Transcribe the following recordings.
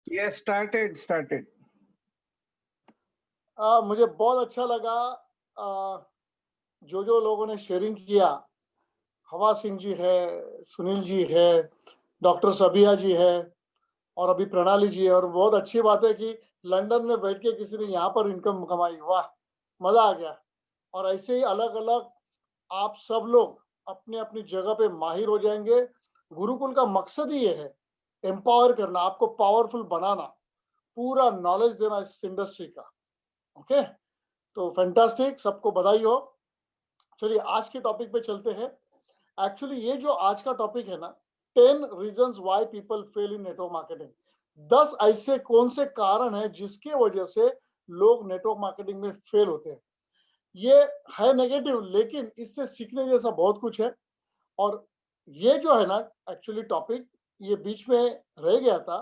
ये स्टार्टेड। मुझे बहुत अच्छा लगा जो लोगों ने शेयरिंग किया। हवा सिंह जी है, सुनील जी है, डॉक्टर सबिया जी है और अभी प्रणाली जी है। और बहुत अच्छी बात है कि लंदन में बैठ के किसी ने यहाँ पर इनकम कमाई। वाह, मजा आ गया। और ऐसे ही अलग अलग आप सब लोग अपने अपनी जगह पे माहिर हो जाएंगे। गुरुकुल का मकसद ही ये है, एम्पावर करना, आपको पावरफुल बनाना, पूरा नॉलेज देना इस इंडस्ट्री का। ओके, तो फैंटास्टिक, सबको बधाई हो। चलिए आज के टॉपिक पे चलते हैं। एक्चुअली ये जो आज का टॉपिक है ना, 10 reasons why people fail in network marketing. 10 ऐसे कौन से कारण हैं जिसके वजह से लोग नेटवर्क मार्केटिंग में फेल होते हैं। ये है नेगेटिव, लेकिन इससे सीखने जैसा बहुत कुछ है। और ये जो है ना, एक्चुअली टॉपिक ये बीच में रह गया था,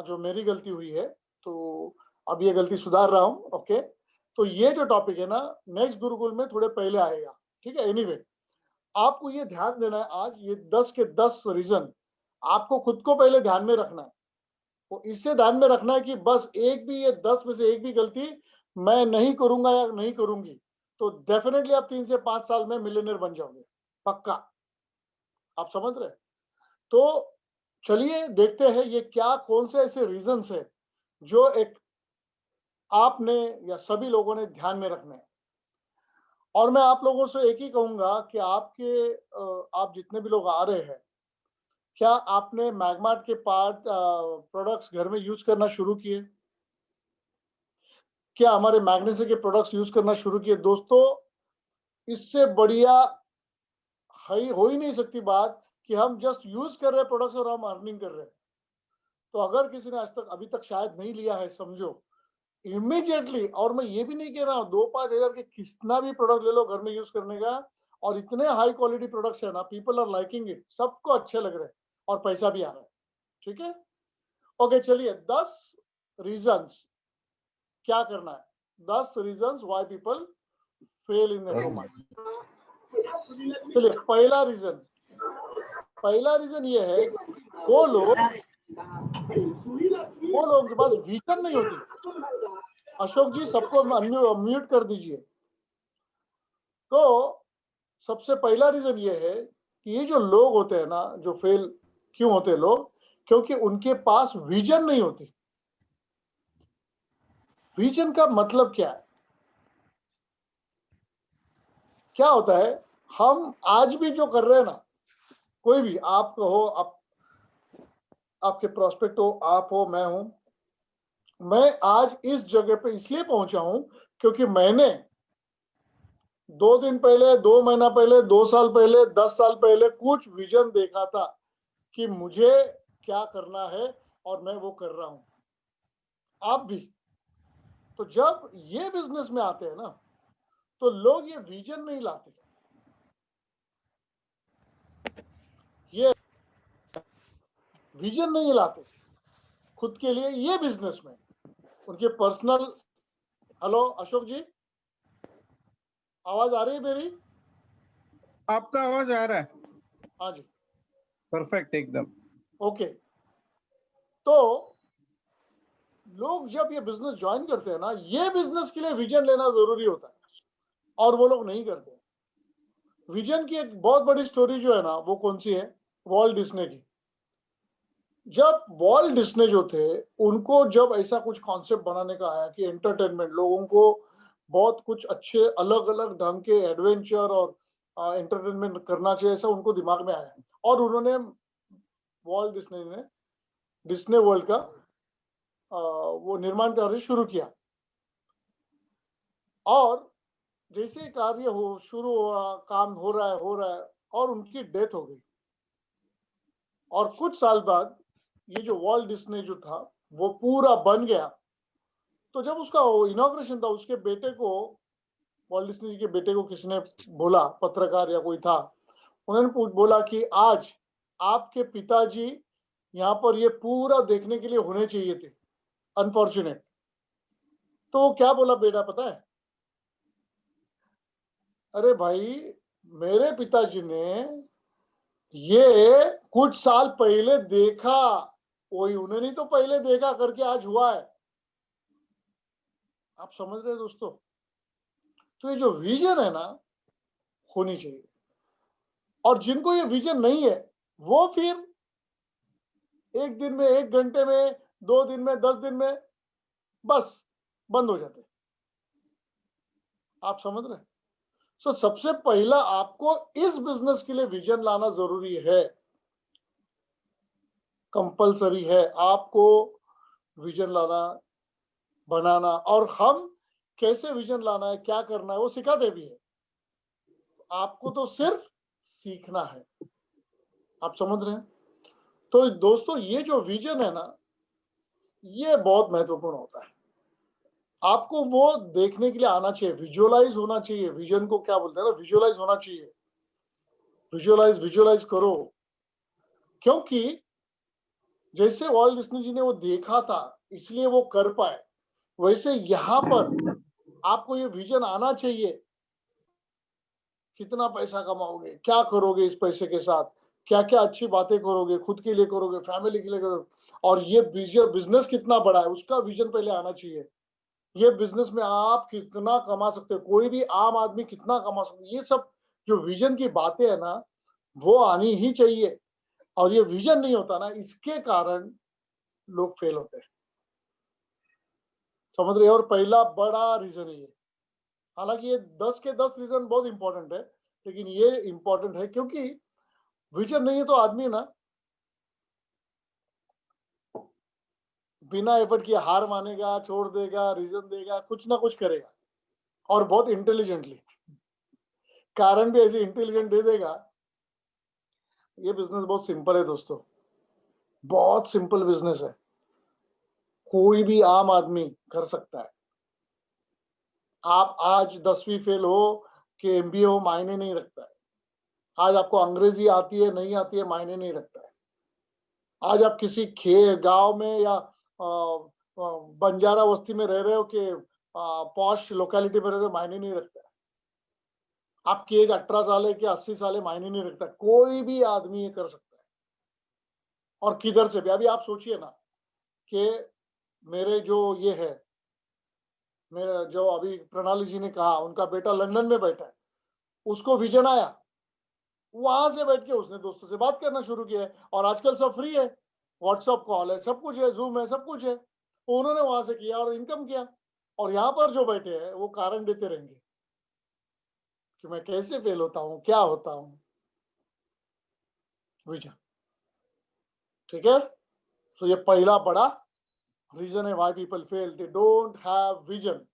जो मेरी गलती हुई है। तो अब ये गलती सुधार रहा हूँ। ओके, तो ये जो टॉपिक है ना, नेक्स्ट गुरुकुल में थोड़े पहले आएगा। ठीक है, एनीवे आपको ये ध्यान देना है, आज ये 10 के 10 रीजन आपको खुद को पहले ध्यान में रखना है। तो इससे ध्यान में रखना है कि बस एक भी, ये 10 में से एक भी गलती मैं नहीं करूंगा या नहीं करूंगी, तो डेफिनेटली आप 3 से 5 साल में मिलियनर बन जाओगे, पक्का। आप समझ रहे? तो चलिए देखते हैं ये क्या, कौन से ऐसे रीजंस है जो एक आपने या सभी लोगों ने ध्यान में रखने हैं। और मैं आप लोगों से एक ही कहूंगा कि आप जितने भी लोग आ रहे हैं, क्या आपने मैगमार्ट के पार्ट प्रोडक्ट्स घर में यूज करना शुरू किए? क्या हमारे मैग्नेसी के प्रोडक्ट्स यूज करना शुरू किए? दोस्तों, इससे बढ़िया हो ही नहीं सकती बात कि हम जस्ट यूज कर रहे हैं प्रोडक्ट्स और हम अर्निंग कर रहे हैं। तो अगर किसी ने आज तक अभी तक शायद नहीं लिया है, समझो इमीडिएटली। और मैं ये भी नहीं कह रहा हूँ 2-5 हजार के कितना भी प्रोडक्ट ले लो घर में यूज करने का, और इतने हाई क्वालिटी प्रोडक्ट्स है ना, पीपल आर लाइकिंग इट, सबको अच्छे लग रहे हैं और पैसा भी आ रहा है। ठीक है, ओके, चलिए 10 रीजंस क्या करना है, 10 reasons why people fail in network marketing. चलिए पहला रीजन ये है, वो लोगों के पास विजन नहीं होती। अशोक जी, सबको म्यूट कर दीजिए। तो सबसे पहला रीजन ये है कि ये जो लोग होते हैं ना, जो फेल क्यों होते हैं लोग, क्योंकि उनके पास विजन नहीं होती। विजन का मतलब क्या है? क्या होता है, हम आज भी जो कर रहे हैं ना, कोई भी, आप हो, आपके प्रोस्पेक्ट हो, आप हो, मैं हूं, मैं आज इस जगह पे इसलिए पहुंचा हूं क्योंकि मैंने 2 दिन पहले, 2 महीना पहले, 2 साल पहले, 10 साल पहले कुछ विजन देखा था कि मुझे क्या करना है और मैं वो कर रहा हूं। आप भी। तो जब ये बिजनेस में आते हैं ना, तो लोग ये विजन नहीं लाते, ये विजन नहीं लाते खुद के लिए ये बिजनेस में, उनके पर्सनल। हेलो अशोक जी, आवाज आ रही है मेरी? आपका आवाज आ रहा है? हाँ जी, परफेक्ट, एकदम। ओके। तो लोग जब ये बिजनेस ज्वाइन करते हैं ना, ये बिजनेस के लिए विजन लेना जरूरी होता है, और वो लोग नहीं करते। विजन की एक बहुत बड़ी स्टोरी जो है ना, वो कौन सी है? वॉल्ट डिस्ने की। जब वॉल्ट डिस्ने जो थे, उनको जब ऐसा कुछ कॉन्सेप्ट बनाने का आया कि एंटरटेनमेंट, लोगों को बहुत कुछ अच्छे अलग अलग ढंग के एडवेंचर और एंटरटेनमेंट करना चाहिए, ऐसा उनको दिमाग में आया। और उन्होंने, वॉल्ट डिस्ने ने डिस्ने वर्ल्ड का वो निर्माण कार्य शुरू किया। और जैसे कार्य शुरू हुआ, काम हो रहा है और उनकी डेथ हो गई। और कुछ साल बाद ये जो वॉल्ट डिस्ने जो था, वो पूरा बन गया। तो जब उसका इनॉग्रेशन था, उसके बेटे को, वॉल्ट डिस्ने जी के बेटे को किसी ने बोला, पत्रकार या कोई था, उन्होंने बोला कि आज आपके पिताजी यहाँ पर ये पूरा देखने के लिए होने चाहिए थे, अनफॉर्चुनेट। तो वो क्या बोला बेटा पता है? अरे भाई, मेरे पिताजी ने ये कुछ साल पहले देखा कोई उन्होंने तो पहले देखा करके आज हुआ है। आप समझ रहे हैं दोस्तों? तो ये जो विजन है ना, होनी चाहिए। और जिनको ये विजन नहीं है, वो फिर एक दिन में, 1 घंटे में, 2 दिन में, 10 दिन में बस बंद हो जाते हैं। आप समझ रहे हैं? सो सबसे पहला आपको इस बिजनेस के लिए विजन लाना जरूरी है, कंपलसरी है आपको विजन लाना, बनाना। और हम कैसे विजन लाना है, क्या करना है, वो सिखाते भी है। आपको तो सिर्फ सीखना है। आप समझ रहे हैं? तो दोस्तों, ये जो विजन है ना, ये बहुत महत्वपूर्ण होता है। आपको वो देखने के लिए आना चाहिए, विजुअलाइज होना चाहिए। विजन को क्या बोलते हैं ना, विजुअलाइज होना चाहिए। विजुअलाइज विजुअलाइज करो, क्योंकि जैसे वॉल्ट डिज्नी जी ने वो देखा था इसलिए वो कर पाए, वैसे यहां पर आपको ये विजन आना चाहिए। कितना पैसा कमाओगे, क्या करोगे इस पैसे के साथ, क्या क्या अच्छी बातें करोगे, खुद के लिए करोगे, फैमिली के लिए करोगे, और ये बिजनेस कितना बड़ा है उसका विजन पहले आना चाहिए। ये बिजनेस में आप कितना कमा सकते हो, कोई भी आम आदमी कितना कमा सकता है, ये सब जो विजन की बातें है ना, वो आनी ही चाहिए। और ये विजन नहीं होता ना, इसके कारण लोग फेल होते हैं। समझ रहे हैं? और पहला बड़ा रीजन है ये। हालांकि ये 10 के 10 रीजन बहुत इंपॉर्टेंट है, लेकिन ये इंपॉर्टेंट है क्योंकि विजन नहीं है तो आदमी ना बिना एफर्ट किए हार मानेगा, छोड़ देगा, रीजन देगा, कुछ ना कुछ करेगा, और बहुत इंटेलिजेंटली, कारण भी ऐसे इंटेलिजेंट दे देगा। ये बिजनेस बहुत सिंपल है दोस्तों, बहुत सिंपल बिजनेस है, कोई भी आम आदमी कर सकता है। आप आज 10वीं फेल हो कि एमबीए हो, मायने नहीं रखता है। आज आपको अंग्रेजी आती है नहीं आती है, मायने नहीं रखता है। आज आप किसी खे गांव में या बंजारा बस्ती में रह रहे हो कि पॉश लोकेलिटी में रह रहे हो, मायने नहीं रखता है। आपकी एज 18 साल है कि 80 साल है, मायने नहीं रखता। कोई भी आदमी ये कर सकता है, और किधर से भी। अभी आप सोचिए ना कि मेरे जो ये है, मेरा जो अभी प्रणाली जी ने कहा उनका बेटा लंदन में बैठा है, उसको विजन आया, वहां से बैठ के उसने दोस्तों से बात करना शुरू किया है। और आजकल सब फ्री है, व्हाट्सएप कॉल है, सब कुछ है, जूम है, सब कुछ है। तो उन्होंने वहां से किया और इनकम किया। और यहाँ पर जो बैठे हैं वो कारण देते रहेंगे कि मैं कैसे फेल होता हूँ, क्या होता हूँ। विजन, ठीक है? सो ये पहला बड़ा रीजन है why people fail, they don't have vision.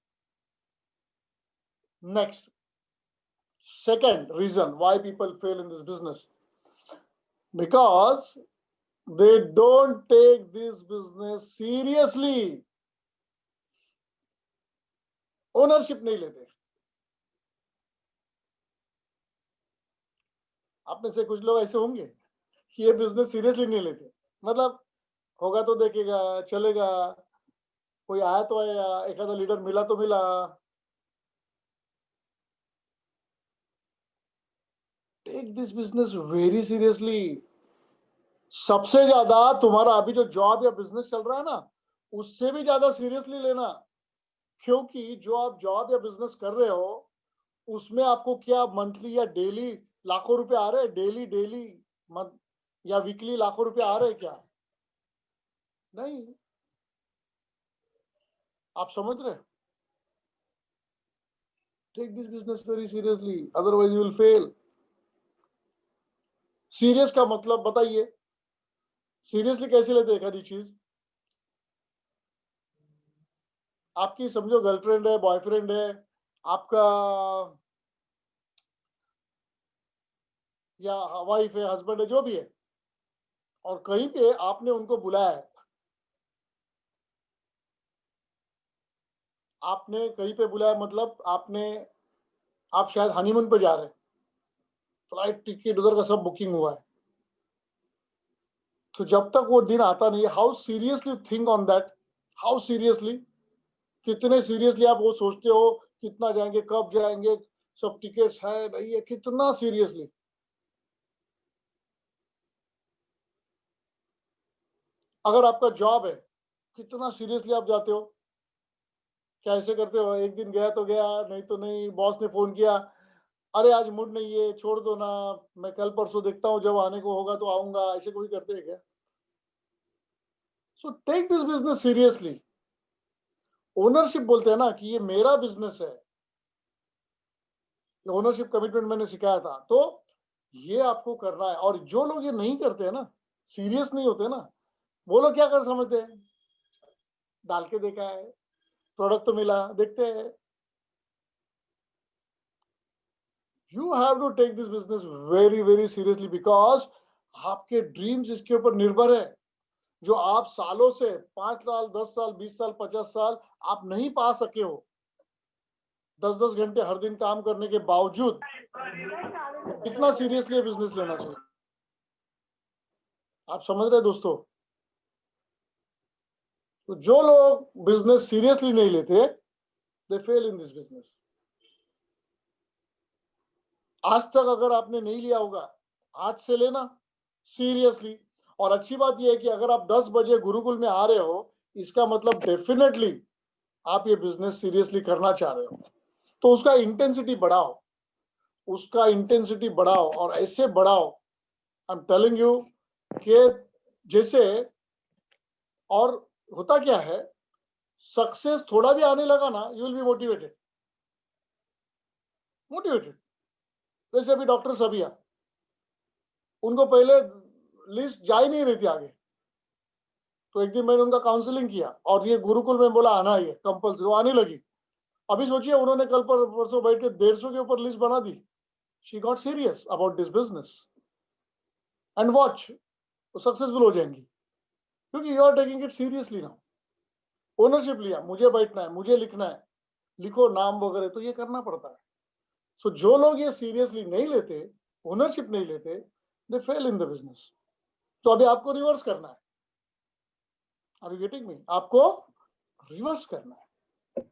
Next, second reason why people fail in this business, because they don't take this business seriously. Ownership नहीं लेते। आप में से कुछ लोग ऐसे होंगे कि ये बिजनेस सीरियसली नहीं लेते। मतलब होगा तो देखेगा, चलेगा, कोई आया तो आया, एक आधा लीडर मिला तो मिला। Take this business very seriously. सबसे ज्यादा तुम्हारा अभी जो जॉब या बिजनेस चल रहा है ना, उससे भी ज्यादा सीरियसली लेना। क्योंकि जो आप जॉब या बिजनेस कर रहे हो, उसमें आपको क्या मंथली या डेली लाखों रुपए आ रहे हैं? डेली डेली मंथ या वीकली लाखों रुपए आ रहे हैं क्या? नहीं। आप समझ रहे? Take this business very seriously, otherwise you will fail. Serious का मतलब बताइए, सीरियसली कैसे लेते एक आधी चीज? आपकी समझो गर्लफ्रेंड है, बॉयफ्रेंड है, आपका या वाइफ है, हस्बैंड है, जो भी है, और कहीं पे आपने उनको बुलाया है, आपने कहीं पे बुलाया, मतलब आपने, आप शायद हनीमून पे जा रहे हैं, फ्लाइट टिकट उधर का सब बुकिंग हुआ है। तो जब तक वो दिन आता नहीं है, how seriously think on that, how seriously, कितने सीरियसली आप वो सोचते हो, कितना जाएंगे, कब जाएंगे, सब टिकट्स है नहीं है, कितना सीरियसली। अगर आपका जॉब है, कितना सीरियसली आप जाते हो, क्या ऐसे करते हो एक दिन गया तो गया, नहीं तो नहीं, बॉस ने फोन किया, अरे आज मूड नहीं है, छोड़ दो ना, मैं कल परसों देखता हूँ, जब आने को होगा तो आऊंगा, ऐसे कोई करते हैं क्या? So take this business seriously. Ownership बोलते हैं ना कि ये मेरा बिजनेस है, ओनरशिप कमिटमेंट मैंने सिखाया था, तो ये आपको करना है। और जो लोग ये नहीं करते हैं ना, सीरियस नहीं होते ना, वो लोग क्या कर समझते हैं, डाल के देखा है, प्रोडक्ट तो मिला, देखते हैं। You have to take this business very very seriously, because आपके ड्रीम्स इसके ऊपर निर्भर है। जो आप सालों से 5 साल, 10 साल, 20 साल, 50 साल आप नहीं पा सके हो, 10-10 घंटे हर दिन काम करने के बावजूद, कितना सीरियसली बिजनेस लेना चाहिए। आप समझ रहे दोस्तों? तो जो लोग बिजनेस सीरियसली नहीं लेते, they fail in this business. आज तक अगर आपने नहीं लिया होगा, आज से लेना सीरियसली। और अच्छी बात यह है कि अगर आप 10 बजे गुरुकुल में आ रहे हो, इसका मतलब डेफिनेटली आप ये बिजनेस सीरियसली करना चाह रहे हो। तो उसका इंटेंसिटी बढ़ाओ, उसका इंटेंसिटी बढ़ाओ और ऐसे बढ़ाओ, आई एम टेलिंग यू कि जैसे, और होता क्या है, सक्सेस थोड़ा भी आने लगा ना, you will be motivated. Motivated जैसे अभी डॉक्टर सबिया, उनको पहले लिस्ट जा ही नहीं रही थी आगे, तो एक दिन मैंने उनका काउंसलिंग किया और ये गुरुकुल में बोला आना ही है कंपल्सरी, वो आने लगी। अभी सोचिए उन्होंने कल पर परसों बैठ के 150 के ऊपर लिस्ट बना दी। She got serious about this business and watch, वो सक्सेसफुल हो जाएंगी, क्योंकि you are taking it seriously now. Ownership लिया, मुझे बैठना है, मुझे लिखना है, लिखो नाम वगैरह, तो ये करना पड़ता है। सो जो लोग ये सीरियसली नहीं लेते, ओनरशिप नहीं लेते, they fail in the business. तो अभी आपको रिवर्स करना है। Are you getting me? आपको रिवर्स करना है।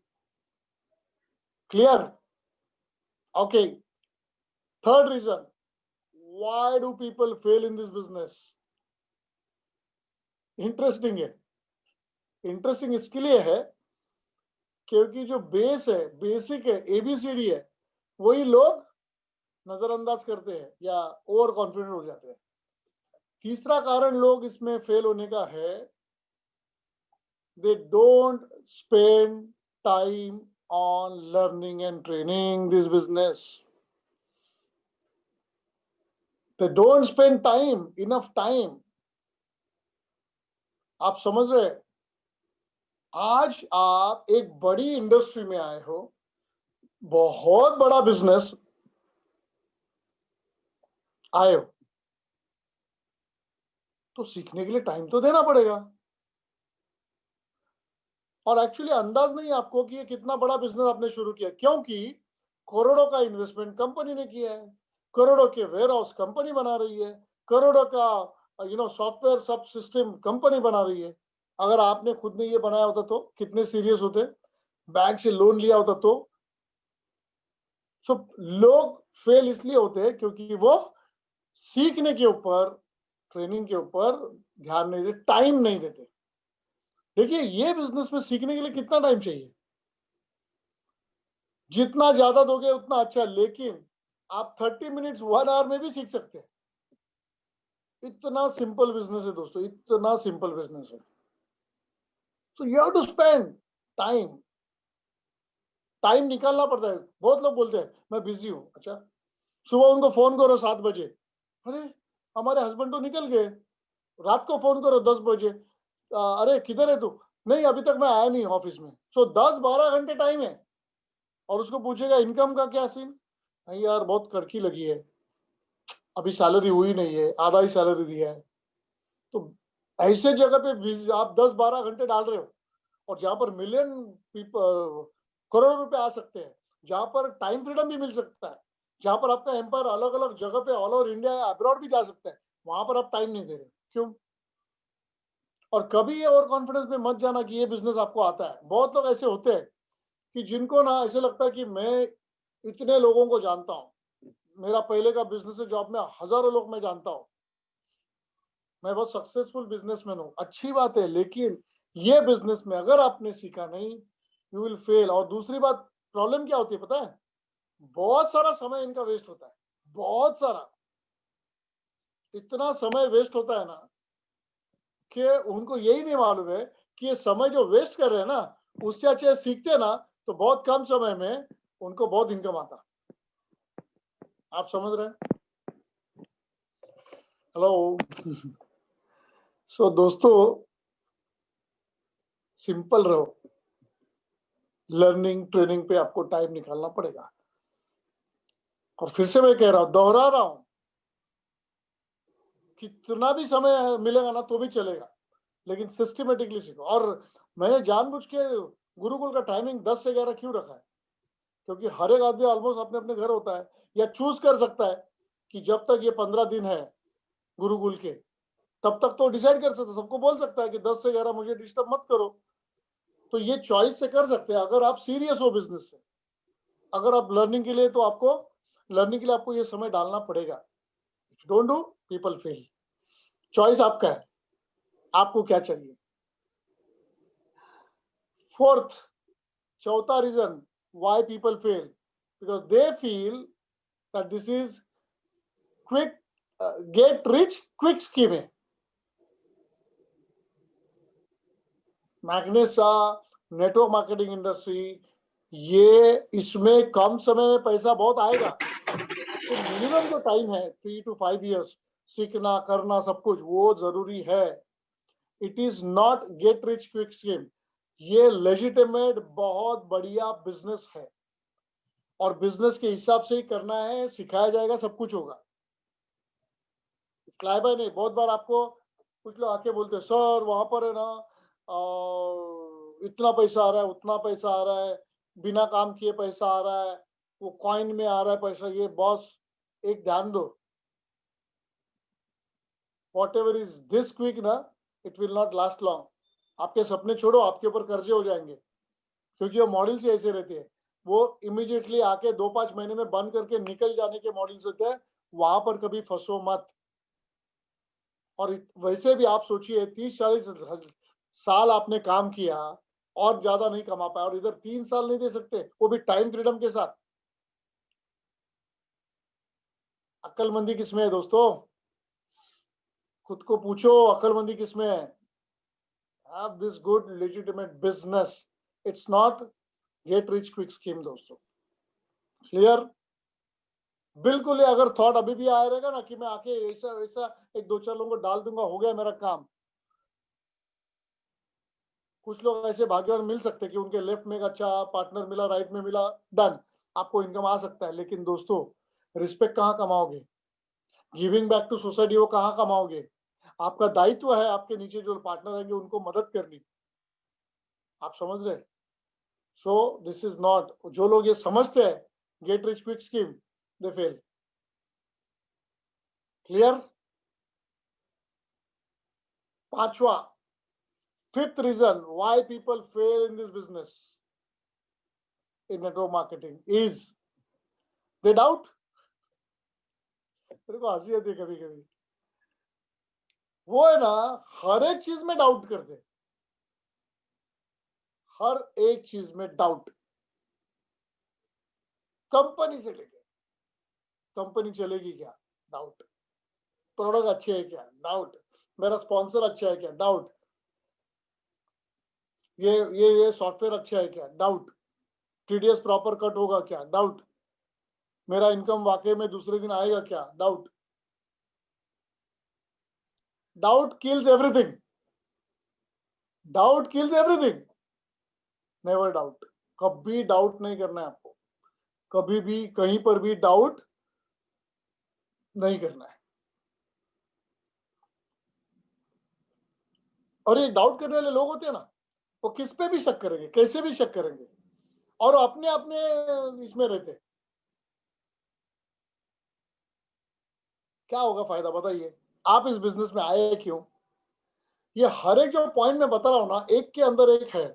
Clear? Okay. Third reason, why do people fail in this business? Interesting है। इंटरेस्टिंग इसके लिए है क्योंकि जो बेस है, बेसिक है, एबीसीडी है, वही लोग नजरअंदाज करते हैं या ओवर कॉन्फिडेंट हो जाते हैं। तीसरा कारण लोग इसमें फेल होने का है, they don't spend time on learning and training this business. They don't spend time, enough time. आप समझ रहे? आज आप एक बड़ी इंडस्ट्री में आए हो, बहुत बड़ा बिजनेस आए हो, तो सीखने के लिए टाइम तो देना पड़ेगा। और एक्चुअली अंदाज नहीं आपको कि ये कितना बड़ा बिजनेस आपने शुरू किया, क्योंकि करोड़ों का इन्वेस्टमेंट कंपनी ने किया है, करोड़ों के वेयर हाउस कंपनी बना रही है, करोड़ों का सॉफ्टवेयर सब सिस्टम कंपनी बना रही है। अगर आपने खुद ने ये बनाया होता तो कितने सीरियस होते, बैंक से लोन लिया होता तो। लोग फेल इसलिए होते हैं क्योंकि वो सीखने के ऊपर, ट्रेनिंग के ऊपर ध्यान नहीं देते, टाइम नहीं देते। देखिए ये बिजनेस में सीखने के लिए कितना टाइम चाहिए, जितना ज्यादा दोगे उतना अच्छा, लेकिन आप 30 मिनट्स 1 आवर में भी सीख सकते हैं। इतना सिंपल बिजनेस है दोस्तों, इतना सिंपल बिजनेस है। So you have to spend time, time निकालना पड़ता है। बहुत लोग बोलते हैं मैं बिजी हूँ, अच्छा सुबह उनको फोन करो 7 बजे, अरे हमारे हस्बैंड तो निकल गए। रात को फोन करो 10 बजे, अरे किधर है तू? नहीं अभी तक मैं आया नहीं ऑफिस में। सो 10-12 घंटे टाइम है। और उसको पूछेगा इनकम का क्या सीन, नहीं यार बहुत कड़की लगी है, अभी सैलरी हुई नहीं है, आधा ही सैलरी दिया है। तो ऐसे जगह पे आप 10-12 घंटे डाल रहे हो, और जहां पर मिलियन पीपल, करोड़ों रुपए आ सकते हैं, जहां पर टाइम फ्रीडम भी मिल सकता है, जहां पर आपका एम्पायर अलग अलग जगह पे ऑल ओवर इंडिया या अब्रॉड भी जा सकता है, वहां पर आप टाइम नहीं दे रहे। क्यों? और कभी ये ओवर कॉन्फिडेंस में मत जाना कि ये बिजनेस आपको आता है। बहुत लोग ऐसे होते हैं कि जिनको ना ऐसे लगता है कि मैं इतने लोगों को जानता हूँ, मेरा पहले का बिजनेस है, जॉब में हजारों लोग मैं जानता हूँ, मैं बहुत सक्सेसफुल बिजनेसमैन हूँ, अच्छी बात है, लेकिन ये बिजनेस में अगर आपने सीखा नहीं, यू विल फेल। और दूसरी बात, प्रॉब्लम क्या होती है पता है? बहुत सारा समय इनका वेस्ट होता है, बहुत सारा, इतना समय वेस्ट होता है ना कि उनको यही नहीं मालूम है कि ये समय जो वेस्ट कर रहे हैं ना, उससे अच्छे सीखते ना तो बहुत कम समय में उनको बहुत इनकम आता। आप समझ रहे हैं? हेलो। सो दोस्तों, सिंपल रहो, लर्निंग ट्रेनिंग पे आपको टाइम निकालना पड़ेगा। और फिर से मैं कह रहा हूं, दोहरा रहा हूं, कितना भी समय मिलेगा ना तो भी चलेगा, लेकिन सिस्टमेटिकली सीखो। और मैंने जानबूझ के गुरुकुल का टाइमिंग 10 से 11 क्यों रखा है? क्योंकि हर एक आदमी ऑलमोस्ट अपने अपने घर होता है, या चूज कर सकता है कि जब तक ये 15 दिन है गुरुकुल के, तब तक तो डिसाइड कर सकता है, सबको बोल सकता है कि 10 से 11 मुझे डिस्टर्ब मत करो। तो ये चॉइस से कर सकते हैं अगर आप सीरियस हो बिजनेस से। अगर आप लर्निंग के लिए, तो आपको लर्निंग के लिए आपको ये समय डालना पड़ेगा। Don't do, people fail. Choice आपका है, आपको क्या चाहिए। फोर्थ, चौथा reason why people fail, because they feel that this is quick, get rich quick scheme है। मैग्नेसा, नेटवर्क मार्केटिंग इंडस्ट्री, ये इसमें कम समय में पैसा बहुत आएगा। आपको मिनिमम जो टाइम है 3 to 5 years सीखना करना सब कुछ वो जरूरी है। It is not gate rich quick scheme, ये लेजिटिमेट बहुत बढ़िया बिजनेस है, और बिजनेस के हिसाब से ही करना है, सिखाया जाएगा, सब कुछ होगा। फ्लाई बाय नहीं। बहुत बार आपको कुछ लोग आके बोलते हैं, सर वहां पर है ना इतना पैसा आ रहा है, उतना पैसा आ रहा है, बिना काम किए पैसा आ रहा है, वो कॉइन में आ रहा है पैसा। ये बॉस, एक ध्यान दो, whatever is this quick ना, it will not last long. आपके सपने छोड़ो, आपके ऊपर कर्जे हो जाएंगे, क्योंकि वो मॉडल्स ही ऐसे रहते हैं। वो इमीडिएटली आके 2-5 महीने में बंद करके निकल जाने के मॉडल्स होते हैं। वहां पर कभी फंसो मत। और वैसे भी आप सोचिए, 30-40 साल आपने काम किया और ज्यादा नहीं कमा पाया, और इधर 3 साल नहीं दे सकते, वो भी टाइम फ्रीडम के साथ। अक्लमंदी किसमें है दोस्तों? खुद को पूछो, अक्लमंदी किसमें है? Have this good legitimate business, it's not gate rich quick scheme दोस्तों। क्लियर? बिल्कुल ही। अगर थॉट अभी भी आया रहेगा ना कि मैं आके ऐसा ऐसा एक 2-4 लोगों को डाल दूंगा, हो गया मेरा काम। कुछ लोग ऐसे भाग्यवान मिल सकते हैं कि उनके लेफ्ट में एक अच्छा पार्टनर मिला, राइट में मिला, डन, आपको इनकम आ सकता है। लेकिन दोस्तों, रिस्पेक्ट कहाँ कमाओगे? गिविंग बैक टू सोसाइटी वो कहाँ कमाओगे? आपका दायित्व है आपके नीचे जो पार्टनर रहेंगे उनको मदद करनी। आप समझ रहे? सो दिस इज नॉट, जो लोग ये समझते हैं get rich quick scheme, they fail. Clear? पांचवा, fifth reason why people fail in this business, in network marketing, is they doubt. मेरे को हंसी आती है कभी कभी। वो है ना, हर एक चीज में डाउट करते हैं, हर एक चीज में डाउट। कंपनी से लेके, कंपनी चलेगी क्या? डाउट। प्रोडक्ट अच्छे है क्या? डाउट। मेरा स्पॉन्सर अच्छा है क्या? डाउट। ये सॉफ्टवेयर अच्छा है क्या? डाउट। टीडीएस प्रॉपर कट होगा क्या? डाउट। मेरा इनकम वाकई में दूसरे दिन आएगा क्या? Doubt. Doubt kills everything, doubt kills everything. Never doubt, कभी डाउट नहीं करना है आपको, कभी भी कहीं पर भी डाउट नहीं करना है। और ये डाउट करने वाले लोग होते हैं ना, वो किस पे भी शक करेंगे, कैसे भी शक करेंगे, और अपने अपने इसमें रहते। क्या होगा फायदा बताइए? आप इस बिजनेस में आए क्यों? ये हर एक जो पॉइंट में बता रहा हूं ना, एक के अंदर एक है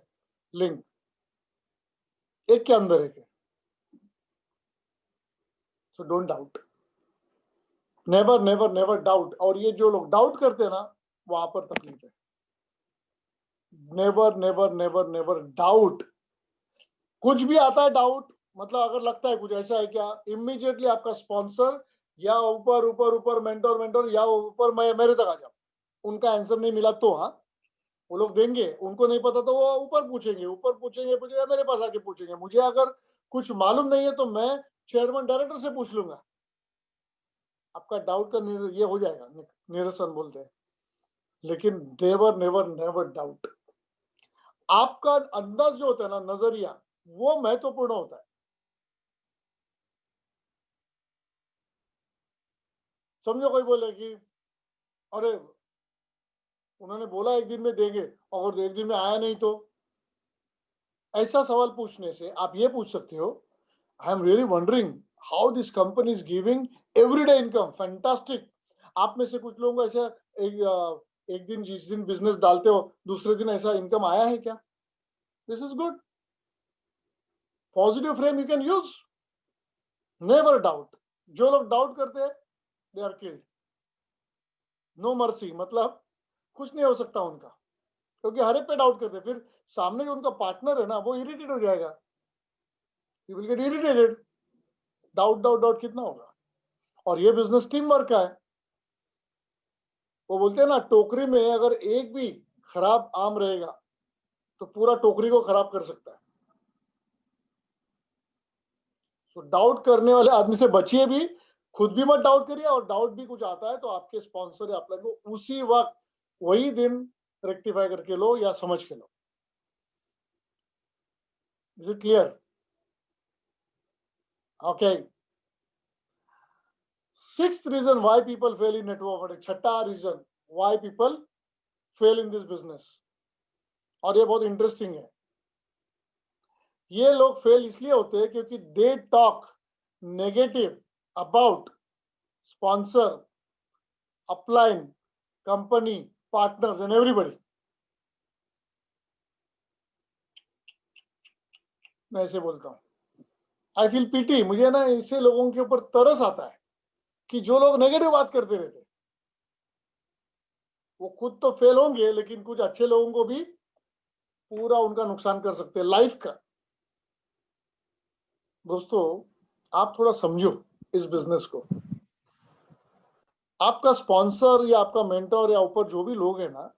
लिंक, एक के अंदर एक है। So don't doubt, never never never doubt. और ये जो लोग डाउट करते हैं ना, वहां पर तकलीफ है। Never never never never doubt. कुछ भी आता है डाउट, मतलब अगर लगता है कुछ ऐसा है क्या, इमीडिएटली आपका स्पॉन्सर या ऊपर ऊपर ऊपर मेंटोर मेंटोर या ऊपर मैं मेरे तक आ जाओ। उनका आंसर नहीं मिला तो हाँ, वो लोग देंगे, उनको नहीं पता तो वो ऊपर पूछेंगे, ऊपर पूछेंगे पूछेंगे मेरे पास आके पूछेंगे। मुझे अगर कुछ मालूम नहीं है तो मैं चेयरमैन डायरेक्टर से पूछ लूंगा। आपका डाउट का ये हो जाएगा, निरसन बोलते हैं। लेकिन नेवर नेवर नेवर डाउट। आपका अंदाज जो होता है ना, नजरिया, वो महत्वपूर्ण होता है। समझो कोई बोले कि अरे उन्होंने बोला एक दिन में देंगे, और एक दिन में आया नहीं तो, ऐसा सवाल पूछने से आप ये पूछ सकते हो, I am really wondering how this company is giving everyday income, fantastic. आप में से कुछ लोगों को ऐसा एक दिन जिस दिन बिजनेस डालते हो दूसरे दिन ऐसा इनकम आया है क्या? This is good. Positive frame you can use. Never doubt. जो लोग डाउट करते हैं they are killed. No mercy, मतलब कुछ नहीं हो सकता उनका, क्योंकि हर एक पे डाउट करते हैं। फिर सामने जो उनका पार्टनर है ना, वो इरिटेट हो जाएगा। You will get irritated. Doubt doubt doubt कितना होगा? और ये बिजनेस टीम वर्क का है। वो बोलते हैं ना, टोकरी में अगर एक भी खराब आम रहेगा तो पूरा टोकरी को खराब कर सकता है। तो डाउट करने वाले आदमी से बचिए भी, खुद भी मत डाउट करिए, और डाउट भी कुछ आता है तो आपके स्पॉन्सर या अपलाइन को उसी वक्त वही दिन रेक्टिफाई करके लो या समझ के लो। Is it clear? Okay. Sixth reason why people fail in network marketing, छठा reason why people fail in this business, और ये बहुत इंटरेस्टिंग है। ये लोग फेल इसलिए होते हैं क्योंकि दे talk negative about sponsor, upline, company, partners and everybody. मैं ऐसे बोलता हूँ, आई फील पीटी, मुझे ना ऐसे लोगों के ऊपर तरस आता है कि जो लोग नेगेटिव बात करते रहते, वो खुद तो फेल होंगे लेकिन कुछ अच्छे लोगों को भी पूरा उनका नुकसान कर सकते हैं लाइफ का। दोस्तों, आप थोड़ा समझो इस बिजनेस को। आपका स्पॉन्सर या आपका मेंटर या ऊपर जो भी लोग हैं ना,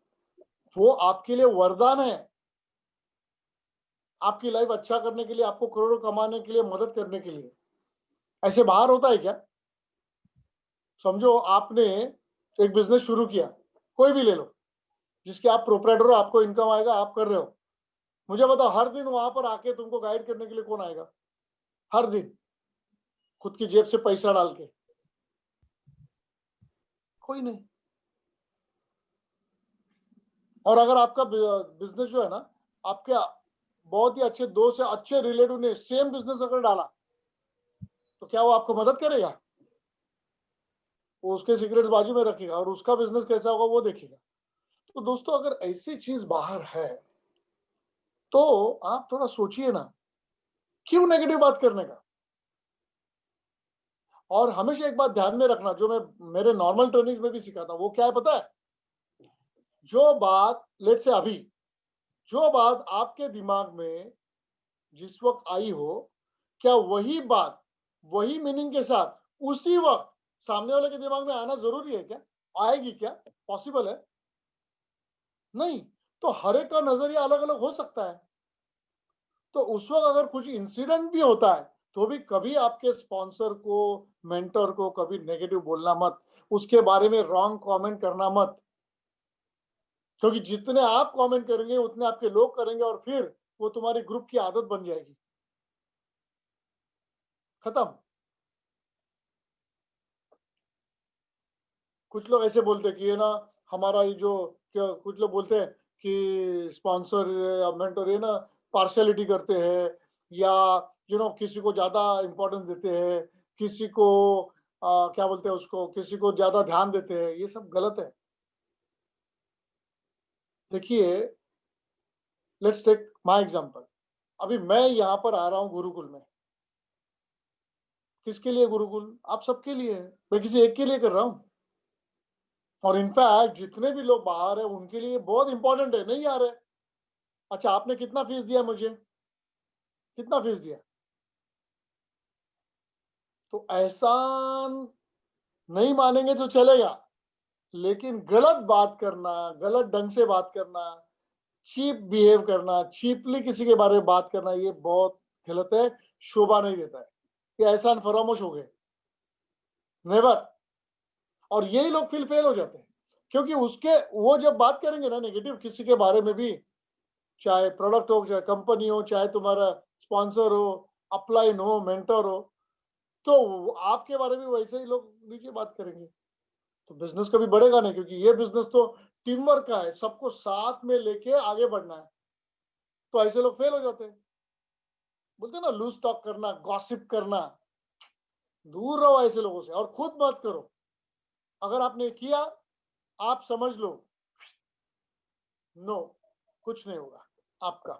वो आपके लिए वरदान है। आपकी लाइफ अच्छा करने के लिए, आपको करोड़ों कमाने के लिए, मदद करने के लिए। ऐसे बाहर होता है क्या? समझो आपने एक बिजनेस शुरू किया, कोई भी ले लो, जिसके आप प्रोप्राइटर हो, आपको इनकम आएगा, आप कर रहे हो। मुझे बताओ, हर दिन वहां पर आके तुमको गाइड करने के लिए कौन आएगा? हर दिन खुद की जेब से पैसा डाल के? कोई नहीं। और अगर आपका बिजनेस जो है ना, आपके बहुत ही अच्छे दोस्त या अच्छे रिलेटिव ने सेम बिजनेस अगर डाला, तो क्या वो आपको मदद करेगा? वो उसके सिगरेट्स बाजू में रखेगा और उसका बिजनेस कैसा होगा वो देखेगा। तो दोस्तों, अगर ऐसी चीज बाहर है तो आप थोड़ा सोचिए ना, क्यों नेगेटिव बात करने का? और हमेशा एक बात ध्यान में रखना, जो मैं मेरे नॉर्मल ट्रेनिंग में भी सिखाता हूं, वो क्या है पता है? जो बात लेट से अभी, जो बात आपके दिमाग में जिस वक्त आई हो, क्या वही बात वही मीनिंग के साथ उसी वक्त सामने वाले के दिमाग में आना जरूरी है क्या? आएगी क्या? पॉसिबल है? नहीं। तो हर एक का नजरिया अलग अलग हो सकता है। तो उस वक्त अगर कुछ इंसिडेंट भी होता है तो भी कभी आपके स्पॉन्सर को, मेंटर को कभी नेगेटिव बोलना मत, उसके बारे में रॉन्ग कमेंट करना मत। क्योंकि जितने आप कमेंट करेंगे उतने आपके लोग करेंगे, और फिर वो तुम्हारी ग्रुप की आदत बन जाएगी। खत्म। कुछ लोग ऐसे बोलते हैं कि ये ना, हमारा ये जो, क्या कुछ लोग बोलते हैं कि स्पॉन्सर या मेंटर ये ना पार्शियलिटी करते हैं, या किसी को ज्यादा इंपॉर्टेंस देते हैं, किसी को क्या बोलते हैं उसको, किसी को ज्यादा ध्यान देते हैं। ये सब गलत है। देखिए, लेट्स टेक माय एग्जांपल। अभी मैं यहाँ पर आ रहा हूँ गुरुकुल में। किसके लिए गुरुकुल? आप सबके लिए है। मैं किसी एक के लिए कर रहा हूँ? और इनफैक्ट जितने भी लोग बाहर है उनके लिए बहुत इंपॉर्टेंट है, नहीं आ रहे। अच्छा, आपने कितना फीस दिया मुझे, कितना फीस दिया? तो एहसान नहीं मानेंगे तो चलेगा, लेकिन गलत बात करना, गलत ढंग से बात करना, चीप बिहेव करना, चीपली किसी के बारे में बात करना, ये बहुत गलत है, शोभा नहीं देता है। ये एहसान फरामोश हो गए, नेवर। और यही लोग फिर फेल हो जाते हैं, क्योंकि उसके वो जब बात करेंगे ना नेगेटिव किसी के बारे में भी, चाहे प्रोडक्ट हो, चाहे कंपनी हो, चाहे तुम्हारा स्पॉन्सर हो, अपलाइन हो, मेंटर हो, तो आपके बारे में वैसे ही लोग नीचे बात करेंगे, तो बिजनेस कभी बढ़ेगा नहीं, क्योंकि ये बिजनेस तो टीम वर्क का है, सबको साथ में लेके आगे बढ़ना है। तो ऐसे लोग फेल हो जाते हैं। बोलते हैं ना लूज टॉक करना, गॉसिप करना, दूर रहो ऐसे लोगों से और खुद मत करो। अगर आपने किया, आप समझ लो नो, कुछ नहीं होगा आपका,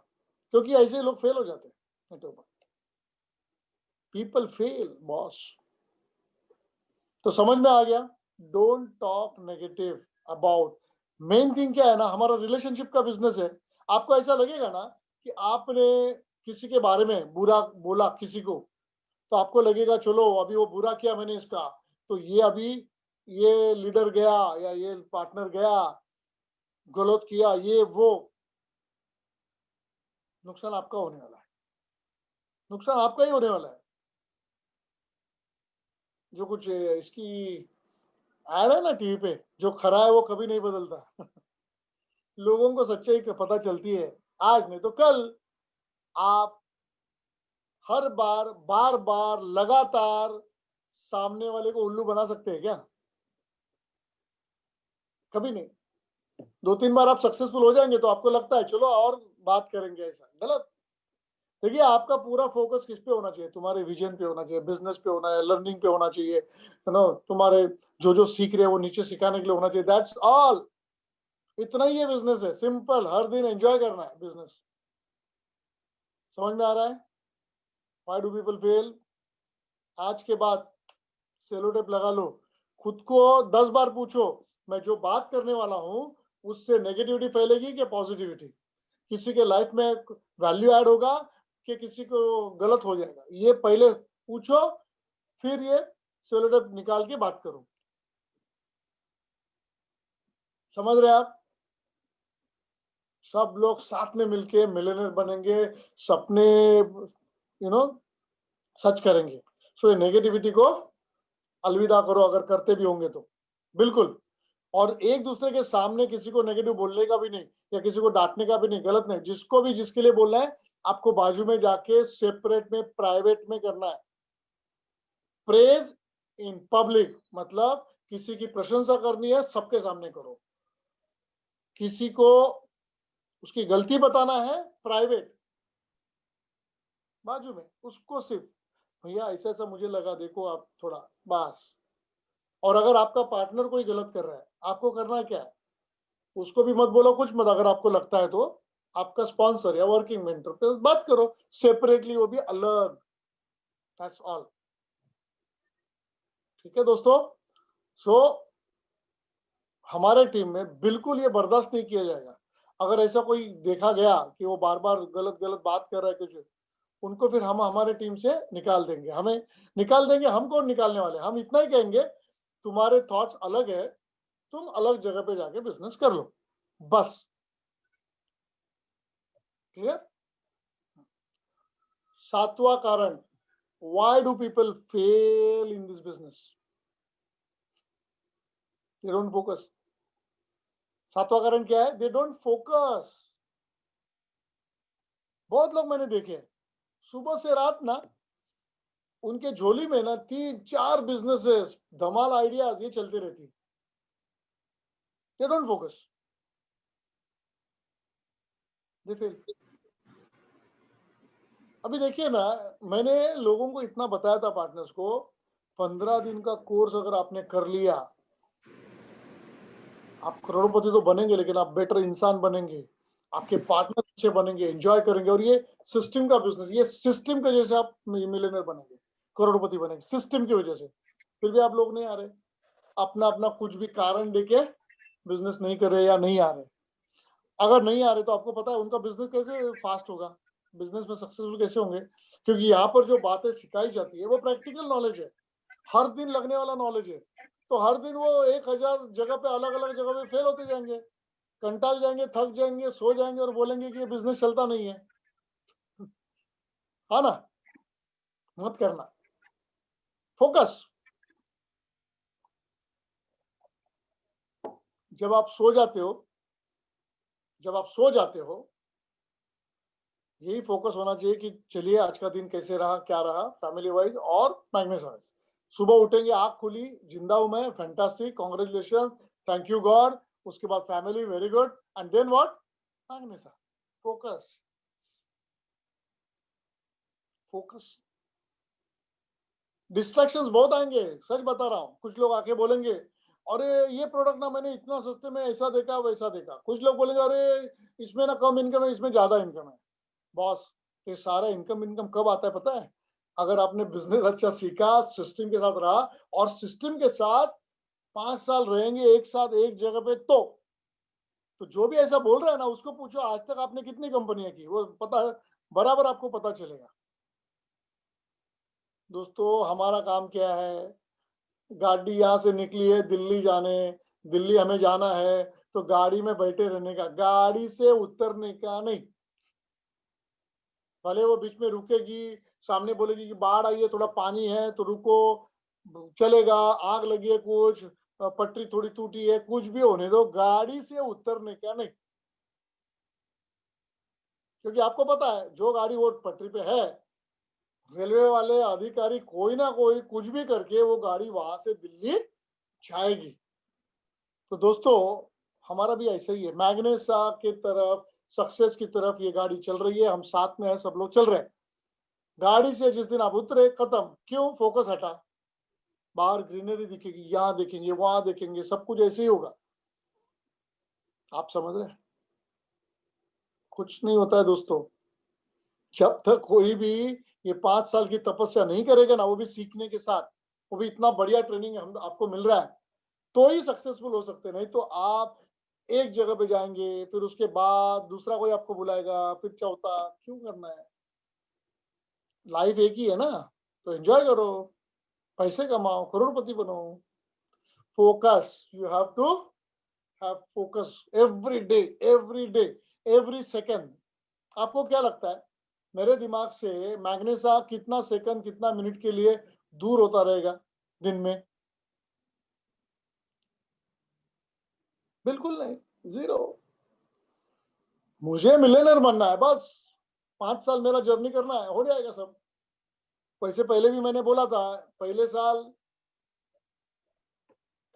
क्योंकि ऐसे लोग फेल हो जाते हैं। People fail boss. तो समझ में आ गया, don't talk negative about. Main thing क्या है ना, हमारा रिलेशनशिप का बिजनेस है। आपको ऐसा लगेगा ना कि आपने किसी के बारे में बुरा बोला किसी को, तो आपको लगेगा चलो अभी वो बुरा किया मैंने इसका, तो ये अभी ये लीडर गया या ये पार्टनर गया, गलत किया, ये वो, नुकसान आपका होने वाला है, नुकसान आपका ही होने वाला है। जो कुछ इसकी ऐड है ना टीवी पे, जो खरा है वो कभी नहीं बदलता। लोगों को सच्चाई का पता चलती है, आज नहीं तो कल। आप हर बार बार बार लगातार सामने वाले को उल्लू बना सकते हैं क्या? कभी नहीं। दो तीन बार आप सक्सेसफुल हो जाएंगे तो आपको लगता है चलो और बात करेंगे, ऐसा गलत। देखिए, आपका पूरा फोकस किस पे होना चाहिए? तुम्हारे विजन पे होना चाहिए, बिजनेस पे होना है, लर्निंग पे होना चाहिए, है ना, तुम्हारे जो जो सीख रहे हैं वो नीचे सिखाने के लिए होना चाहिए, दैट्स ऑल। इतना ही ये बिजनेस है, सिंपल, हर दिन एंजॉय करना है बिजनेस। समझ में आ रहा है? Why do people fail? आज के बाद सेलो टेप लगा लो, खुद को 10 बार पूछो, मैं जो बात करने वाला हूँ उससे नेगेटिविटी फैलेगी कि पॉजिटिविटी, किसी के लाइफ में वैल्यू ऐड होगा कि किसी को गलत हो जाएगा, ये पहले पूछो, फिर ये सेलो टेप निकाल के बात करो। समझ रहे आप? सब लोग साथ में मिलके मिलियनेयर बनेंगे, सपने सच करेंगे। सो ये नेगेटिविटी को अलविदा करो, अगर करते भी होंगे तो बिल्कुल। और एक दूसरे के सामने किसी को नेगेटिव बोलने का भी नहीं, या किसी को डांटने का भी नहीं, गलत नहीं। जिसको भी जिसके लिए बोलना है, आपको बाजू में जाके सेपरेट में प्राइवेट में करना है। प्रेज इन पब्लिक मतलब किसी की प्रशंसा करनी है, सबके सामने करो। किसी को उसकी गलती बताना है, प्राइवेट, बाजू में, उसको सिर्फ भैया ऐसा ऐसा मुझे लगा, देखो आप थोड़ा, बस। और अगर आपका पार्टनर कोई गलत कर रहा है, आपको करना क्या है? उसको भी मत बोलो कुछ मत, अगर आपको लगता है तो आपका स्पॉन्सर या वर्किंग मेंटर पे बात करो सेपरेटली, वो भी अलग। That's all. ठीक है दोस्तों? सो हमारे टीम में बिल्कुल ये बर्दाश्त नहीं किया जाएगा। अगर ऐसा कोई देखा गया कि वो बार बार गलत गलत बात कर रहा है कुछ, उनको फिर हम हमारे टीम से निकाल देंगे। हमें निकाल देंगे, हम कौन निकालने वाले? हम इतना ही कहेंगे तुम्हारे थॉट्स अलग है, तुम अलग जगह पे जाके बिजनेस कर लो, बस। क्लियर? सातवां कारण, why do people fail in this business? They don't focus. सातवां कारण क्या है? They don't focus. बहुत लोग मैंने देखे हैं, सुबह से रात ना उनके झोली में ना 3-4 बिजनेसेस, धमाल आइडियाज ये चलती रहती है। They don't focus. They fail. अभी देखिए ना, मैंने लोगों को इतना बताया था, पार्टनर्स को, 15 दिन का कोर्स अगर आपने कर लिया, आप करोड़पति तो बनेंगे, लेकिन आप बेटर इंसान बनेंगे, आपके पार्टनर अच्छे बनेंगे, एंजॉय करेंगे, और ये सिस्टम का बिजनेस, ये सिस्टम की वजह से आप मिलियनर बनेंगे, करोड़पति बनेंगे, सिस्टम की वजह से। फिर भी आप लोग नहीं आ रहे। अपना अपना कुछ भी कारण देके बिजनेस नहीं कर रहे या नहीं आ रहे। अगर नहीं आ रहे तो आपको पता है उनका बिजनेस कैसे फास्ट होगा, बिजनेस में सक्सेसफुल कैसे होंगे? क्योंकि यहाँ पर जो बातें सिखाई जाती है वो प्रैक्टिकल नॉलेज है, हर दिन लगने वाला नॉलेज है। तो हर दिन वो 1000 जगह पे अलग अलग जगह पे फेल होते जाएंगे, कंटाल जाएंगे, थक जाएंगे, सो जाएंगे और बोलेंगे कि ये बिजनेस चलता नहीं है। हाँ ना? मत करना, फोकस। जब आप सो जाते हो, जब आप सो जाते हो, यही फोकस होना चाहिए कि चलिए आज का दिन कैसे रहा, क्या रहा, फैमिली वाइज और मैग्नेस वाइज। सुबह उठेंगे, आंख खुली, जिंदा हूं मैं, fantastic, congratulation, thank you God. उसके बाद family, very good, and then what? मैग्नेस, फोकस, फोकस। डिस्ट्रैक्शंस बहुत आएंगे, सच बता रहा हूँ। कुछ लोग आके बोलेंगे अरे ये प्रोडक्ट ना मैंने इतना सस्ते में ऐसा देखा वैसा देखा। कुछ लोग बोलेंगे अरे इसमें ना कम इनकम है, इसमें ज्यादा इनकम है। बॉस, ये सारा इनकम कब आता है पता है? अगर आपने बिजनेस अच्छा सीखा, सिस्टम के साथ रहा, और सिस्टम के साथ 5 साल रहेंगे एक साथ एक जगह पे, तो जो भी ऐसा बोल रहा है ना उसको पूछो आज तक आपने कितनी कंपनियां की, वो पता है, बराबर आपको पता चलेगा। दोस्तों हमारा काम क्या है? गाड़ी यहाँ से निकली है दिल्ली जाने, दिल्ली हमें जाना है, तो गाड़ी में बैठे रहने का, गाड़ी से उतरने का नहीं। भले वो बीच में रुकेगी, सामने बोलेगी कि बाढ़ आई है, थोड़ा पानी है तो रुको, चलेगा, आग लगी है कुछ, पटरी थोड़ी टूटी है, कुछ भी होने दो, गाड़ी से उतरने का नहीं। क्योंकि आपको पता है जो गाड़ी वो पटरी पे है, रेलवे वाले अधिकारी कोई ना कोई कुछ भी करके वो गाड़ी वहां से दिल्ली जाएगी। तो दोस्तों हमारा भी ऐसा ही है, मैग्नेसा की तरफ, सक्सेस की तरफ ये गाड़ी चल रही है, हम साथ में है, सब लोग चल रहे हैं। गाड़ी से जिस दिन आप उतरे, खत्म। क्यों? फोकस हटा। बाहर ग्रीनरी दिखेगी, यहाँ देखेंगे, वहां देखेंगे, सब कुछ ऐसे ही होगा। आप समझ रहे हैं? कुछ नहीं होता है दोस्तों, जब तक कोई भी ये 5 साल की तपस्या नहीं करेगा ना, वो भी सीखने के साथ, वो भी इतना बढ़िया ट्रेनिंग हम आपको मिल रहा है, तो ही सक्सेसफुल हो सकते हैं। नहीं तो आप एक जगह पे जाएंगे, फिर उसके बाद दूसरा कोई आपको बुलाएगा, फिर चौथा, क्यों करना है? लाइफ एक ही है ना, तो एंजॉय करो, पैसे कमाओ, करोड़पति बनो। Focus, you have to have focus every day, every second. आपको क्या लगता है मेरे दिमाग से मैग्नेसा कितना सेकंड, कितना मिनट के लिए दूर होता रहेगा दिन में? बिल्कुल नहीं, जीरो। मुझे मिलियनर बनना है बस, 5 साल मेरा जर्नी करना है, हो जाएगा सब। वैसे पहले भी मैंने बोला था, पहले साल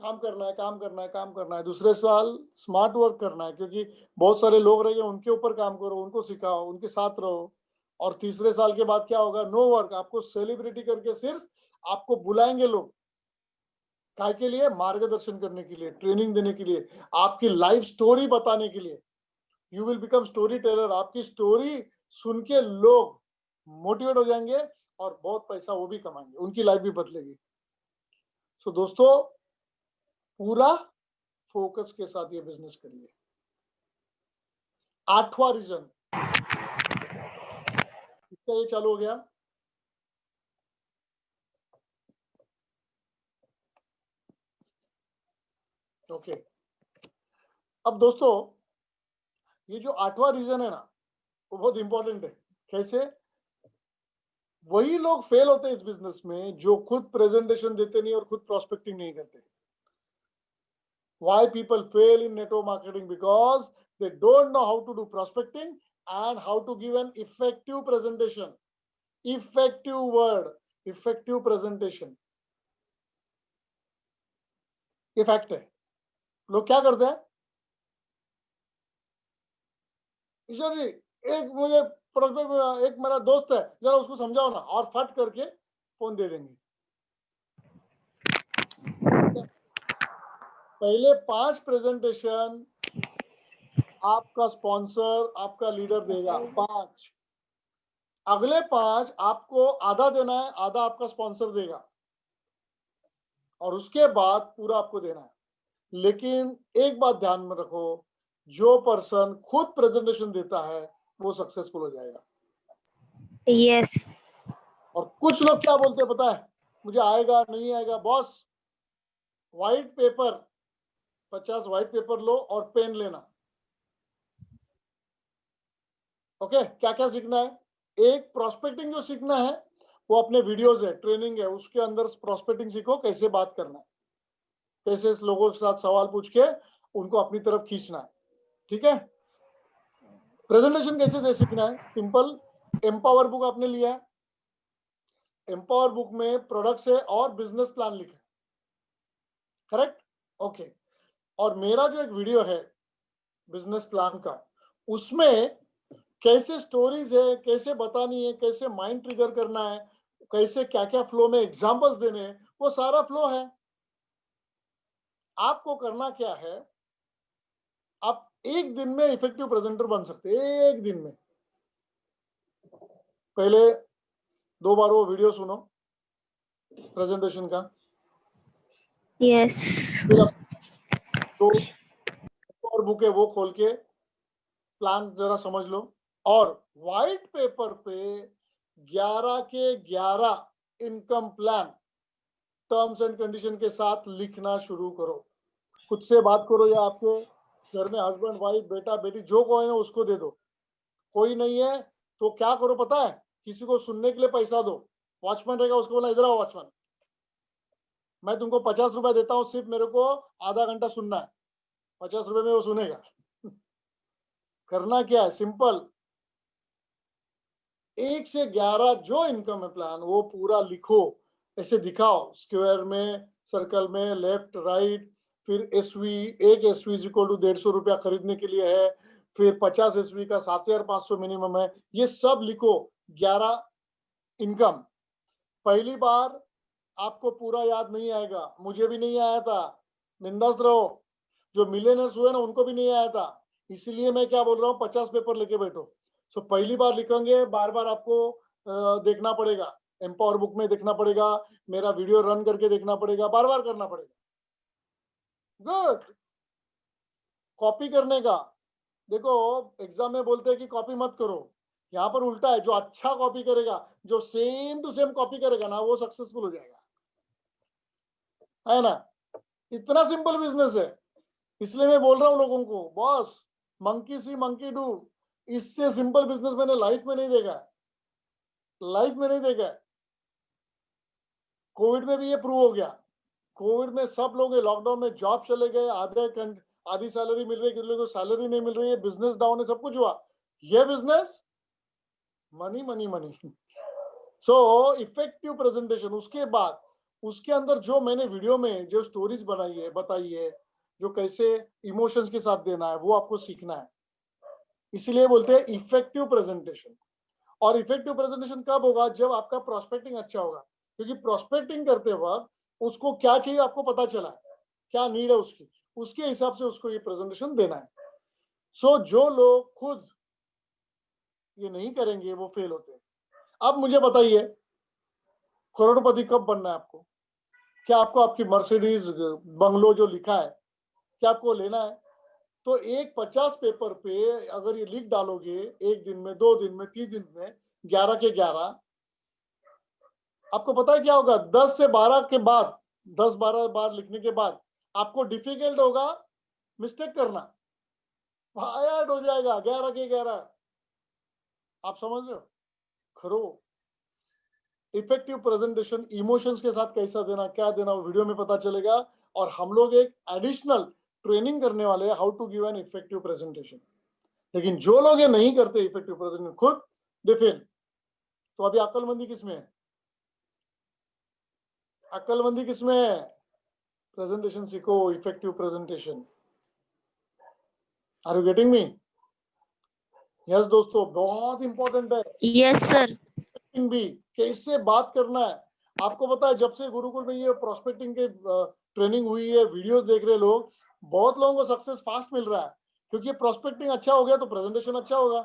काम करना है, काम करना है, काम करना है, दूसरे साल स्मार्ट वर्क करना है, क्योंकि बहुत सारे लोग रहेंगे, उनके ऊपर काम करो, उनको सिखाओ, उनके साथ रहो। और तीसरे साल के बाद क्या होगा? No work. आपको सेलिब्रिटी करके सिर्फ आपको बुलाएंगे लोग, काय के लिए? मार्गदर्शन करने के लिए, ट्रेनिंग देने के लिए, आपकी लाइफ स्टोरी बताने के लिए। You will become story teller. आपकी स्टोरी सुन के लोग मोटिवेट हो जाएंगे और बहुत पैसा वो भी कमाएंगे, उनकी लाइफ भी बदलेगी। सो दोस्तों पूरा फोकस के साथ ये बिजनेस करिए। 8वां रीजन, इसका ये चालू हो गया। ओके, अब दोस्तों ये जो 8वां रीजन है ना, वो बहुत इंपॉर्टेंट है। कैसे? वही लोग फेल होते हैं इस बिजनेस में जो खुद प्रेजेंटेशन देते नहीं और खुद प्रोस्पेक्टिंग नहीं करते। Why people fail in network marketing? Because they don't know how to do prospecting and how to give an effective presentation. Effective word, effective presentation. ये फैक्ट है। लोग क्या करते हैं? ईश्वर जी, एक मुझे एक मेरा दोस्त है, जरा उसको समझाओ ना, और फट करके फोन दे देंगे। पहले 5 प्रेजेंटेशन आपका स्पॉन्सर, आपका लीडर देगा, 5। अगले 5 आपको आधा देना है, आधा आपका स्पॉन्सर देगा। और उसके बाद पूरा आपको देना है। लेकिन एक बात ध्यान में रखो, जो पर्सन खुद प्रेजेंटेशन देता है वो सक्सेसफुल हो जाएगा। यस। और कुछ लोग क्या बोलते हैं पता है, मुझे आएगा नहीं आएगा। Boss, white paper, 50 white paper लो और पेन लेना। ओके, क्या क्या सीखना है? एक प्रोस्पेक्टिंग जो सीखना है वो अपने वीडियोस है, ट्रेनिंग है, उसके अंदर प्रोस्पेक्टिंग सीखो, कैसे बात करना है, कैसे लोगों के साथ सवाल पूछ के उनको अपनी तरफ खींचना है। ठीक है। प्रेजेंटेशन कैसे दे सीखना है? सिंपल, एम्पावर बुक आपने लिया है, एम्पावर बुक में प्रोडक्ट्स है और बिजनेस प्लान लिखा है, करेक्ट? ओके। और मेरा जो एक वीडियो है बिजनेस प्लान का, उसमें कैसे स्टोरीज है, कैसे बतानी है, कैसे माइंड ट्रिगर करना है, कैसे क्या क्या फ्लो में एग्जांपल्स देने हैं, वो सारा फ्लो है। आपको करना क्या है, आप एक दिन में इफेक्टिव प्रेजेंटर बन सकते हैं, एक दिन में। पहले 2 बार वो वीडियो सुनो प्रेजेंटेशन का, यस। फिर आप तो और बुक है वो खोल के प्लान जरा समझ लो, और व्हाइट पेपर पे 11 के 11 income plan terms and condition के साथ लिखना शुरू करो। खुद से बात करो या आपके घर में हस्बैंड वाइफ बेटा बेटी जो कोई है उसको दे दो। कोई नहीं है तो क्या करो पता है, किसी को सुनने के लिए पैसा दो। वॉचमैन रहेगा, उसको बोला इधर आओ वॉचमैन, मैं तुमको 50 रुपए देता हूँ, सिर्फ मेरे को आधा घंटा सुनना है। 50 रुपए में वो सुनेगा। करना क्या है, सिंपल, 1 से 11 जो इनकम है प्लान वो पूरा लिखो, ऐसे दिखाओ, स्क्वायर में, सर्कल में, लेफ्ट राइट। फिर एसवी, एक एसवी इक्वल टू 150 रुपया खरीदने के लिए है, फिर 50 एसवी का 7500 मिनिमम है, ये सब लिखो। 11 इनकम। पहली बार आपको पूरा याद नहीं आएगा, मुझे भी नहीं आया था, बिंदास रहो। जो मिलियनर्स हुए ना उनको भी नहीं आया था, इसलिए मैं क्या बोल रहा हूँ, 50 पेपर लेके बैठो। सो पहली बार लिखेंगे, बार बार आपको देखना पड़ेगा, एम्पावर बुक में देखना पड़ेगा, मेरा वीडियो रन करके देखना पड़ेगा, बार बार करना पड़ेगा। गुड। कॉपी करने का, देखो एग्जाम में बोलते हैं कि कॉपी मत करो, यहाँ पर उल्टा है, जो अच्छा कॉपी करेगा, जो सेम टू सेम कॉपी करेगा ना, वो सक्सेसफुल हो जाएगा, है ना? इतना सिंपल बिजनेस है। इसलिए मैं बोल रहा हूँ लोगों को, boss monkey C monkey do, इससे सिंपल बिजनेस मैंने लाइफ में नहीं देखा, लाइफ में नहीं देखा। कोविड में भी ये प्रूव हो गया। कोविड में सब लोग, लॉकडाउन में जॉब चले गए, आधी सैलरी मिल रही है, किसी लोगों को सैलरी नहीं मिल रही है, बिजनेस डाउन है, सब कुछ हुआ। ये business money money money. So effective presentation, उसके बाद उसके अंदर जो मैंने वीडियो में जो स्टोरीज बनाई है, बताई है, जो कैसे इमोशंस के साथ देना है, वो आपको सीखना है। इसलिए बोलते हैं इफेक्टिव प्रेजेंटेशन। और इफेक्टिव प्रेजेंटेशन कब होगा, जब आपका प्रोस्पेक्टिंग अच्छा होगा, क्योंकि प्रोस्पेक्टिंग करते वक्त उसको क्या चाहिए आपको पता चला है, क्या नीड है उसकी, उसके हिसाब से उसको ये प्रेजेंटेशन देना है। सो जो लोग खुद ये नहीं करेंगे वो फेल होते हैं। अब मुझे बताइए, करोड़पति कब बनना है आपको? क्या आपको आपकी मर्सिडीज बंगलो जो लिखा है क्या आपको लेना है? तो एक 50 पेपर पे अगर ये लिख डालोगे, एक दिन में, 2 दिन में, 3 दिन में, 11 के 11, आपको पता है क्या होगा? 10 से 12 के बाद, 10-12 बार लिखने के बाद आपको डिफिकल्ट होगा मिस्टेक करना, हार्ड हो जाएगा 11 के 11। आप समझ रहे हो? करो इफेक्टिव प्रेजेंटेशन। इमोशंस के साथ कैसा देना, क्या देना, वो वीडियो में पता चलेगा। और हम लोग एक एडिशनल ट्रेनिंग करने वाले हैं, how to give an effective presentation. लेकिन जो लोग ये नहीं करते इफेक्टिव प्रेजेंटेशन खुद, दे फेल। तो अभी अक्लमंदी किसमें है? अक्लमंदी किसमें है? प्रेजेंटेशन सीखो, effective presentation. Are you getting me? Yes दोस्तों, बहुत इंपॉर्टेंट है। Yes sir. भी कैसे बात करना है आपको पता है। जब से गुरुकुल में ये प्रोस्पेक्टिंग के ट्रेनिंग हुई है, वीडियोस देख रहे लोग, बहुत लोगों को सक्सेस फास्ट मिल रहा है, क्योंकि प्रोस्पेक्टिंग अच्छा हो गया तो प्रेजेंटेशन अच्छा होगा।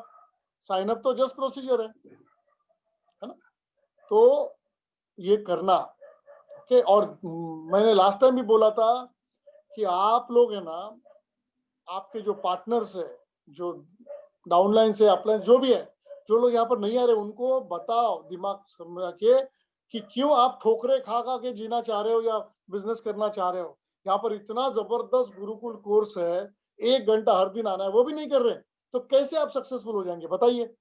साइन अप तो जस्ट प्रोसीजर है ना? तो ये करना, ओके। और मैंने लास्ट टाइम भी बोला था कि आप लोग है ना, आपके जो पार्टनर्स है, जो डाउनलाइन से अपलाइन जो भी है, जो लोग यहाँ पर नहीं आ रहे उनको बताओ दिमाग समझा के कि क्यों आप ठोकरे खा खा के जीना चाह रहे हो या बिजनेस करना चाह रहे हो। यहाँ पर इतना जबरदस्त गुरुकुल कोर्स है, 1 घंटा हर दिन आना है, वो भी नहीं कर रहे, तो कैसे आप सक्सेसफुल हो जाएंगे बताइए।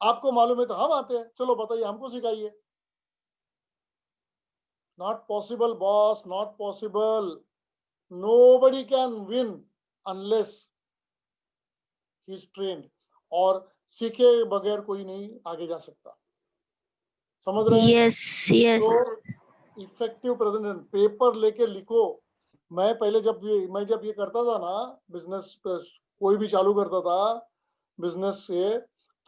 आपको मालूम है तो हम आते हैं, चलो बताइए, हमको सिखाइए। Not possible boss, not possible. Nobody can win unless he is trained. और सीखे बगैर कोई नहीं आगे जा सकता, समझ रहे हैं? Yes, yes, तो इफेक्टिव प्रेजेंटेशन पेपर लेके लिखो। मैं पहले जब ये करता था ना, बिजनेस कोई भी चालू करता था बिजनेस से,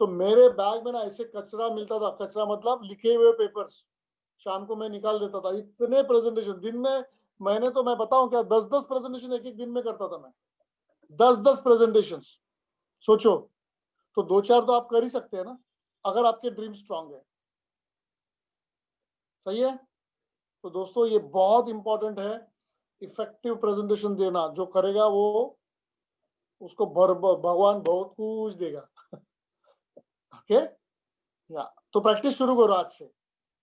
तो मेरे बैग में ना ऐसे कचरा मिलता था, कचरा मतलब लिखे हुए पेपर्स, शाम को मैं निकाल देता था। इतने प्रेजेंटेशन दिन में, मैंने तो मैं बताऊं क्या, 10-10 प्रेजेंटेशन एक एक दिन में करता था मैं, 10-10 प्रेजेंटेशन। सोचो, तो 2-4 तो आप कर ही सकते हैं ना, अगर आपके ड्रीम स्ट्रांग है। सही है? तो दोस्तों ये बहुत इंपॉर्टेंट है, इफेक्टिव प्रेजेंटेशन देना। जो करेगा वो, उसको भगवान बहुत कुछ देगा। ओके या, तो प्रैक्टिस शुरू करो आज से।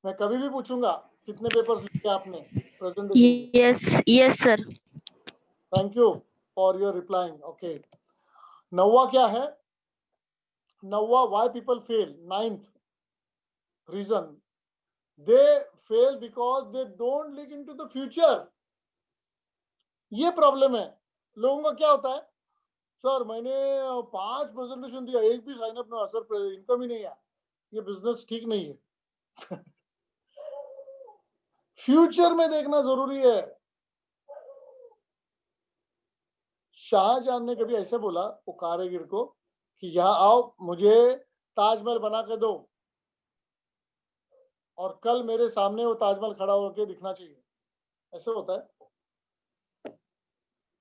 मैं कभी भी पूछूंगा कितने पेपर्स लिखे आपने प्रेजेंटेशन के। yes, yes, sir. Thank you for your replying. Okay, 9वां क्या है? 9वां, why people fail. 9th reason, they fail because they don't look into the future. ये प्रॉब्लम है लोगों का। क्या होता है, सर मैंने 5 प्रेजेंटेशन दिया, एक भी साइन अप ना, सर इनकम ही नहीं आया, ये बिजनेस ठीक नहीं है। फ्यूचर में देखना जरूरी है। शाहजहां ने कभी ऐसे बोला वो कारीगर को कि यहाँ आओ, मुझे ताजमहल बना के दो, और कल मेरे सामने वो ताजमहल खड़ा होकर दिखना चाहिए। ऐसे होता है।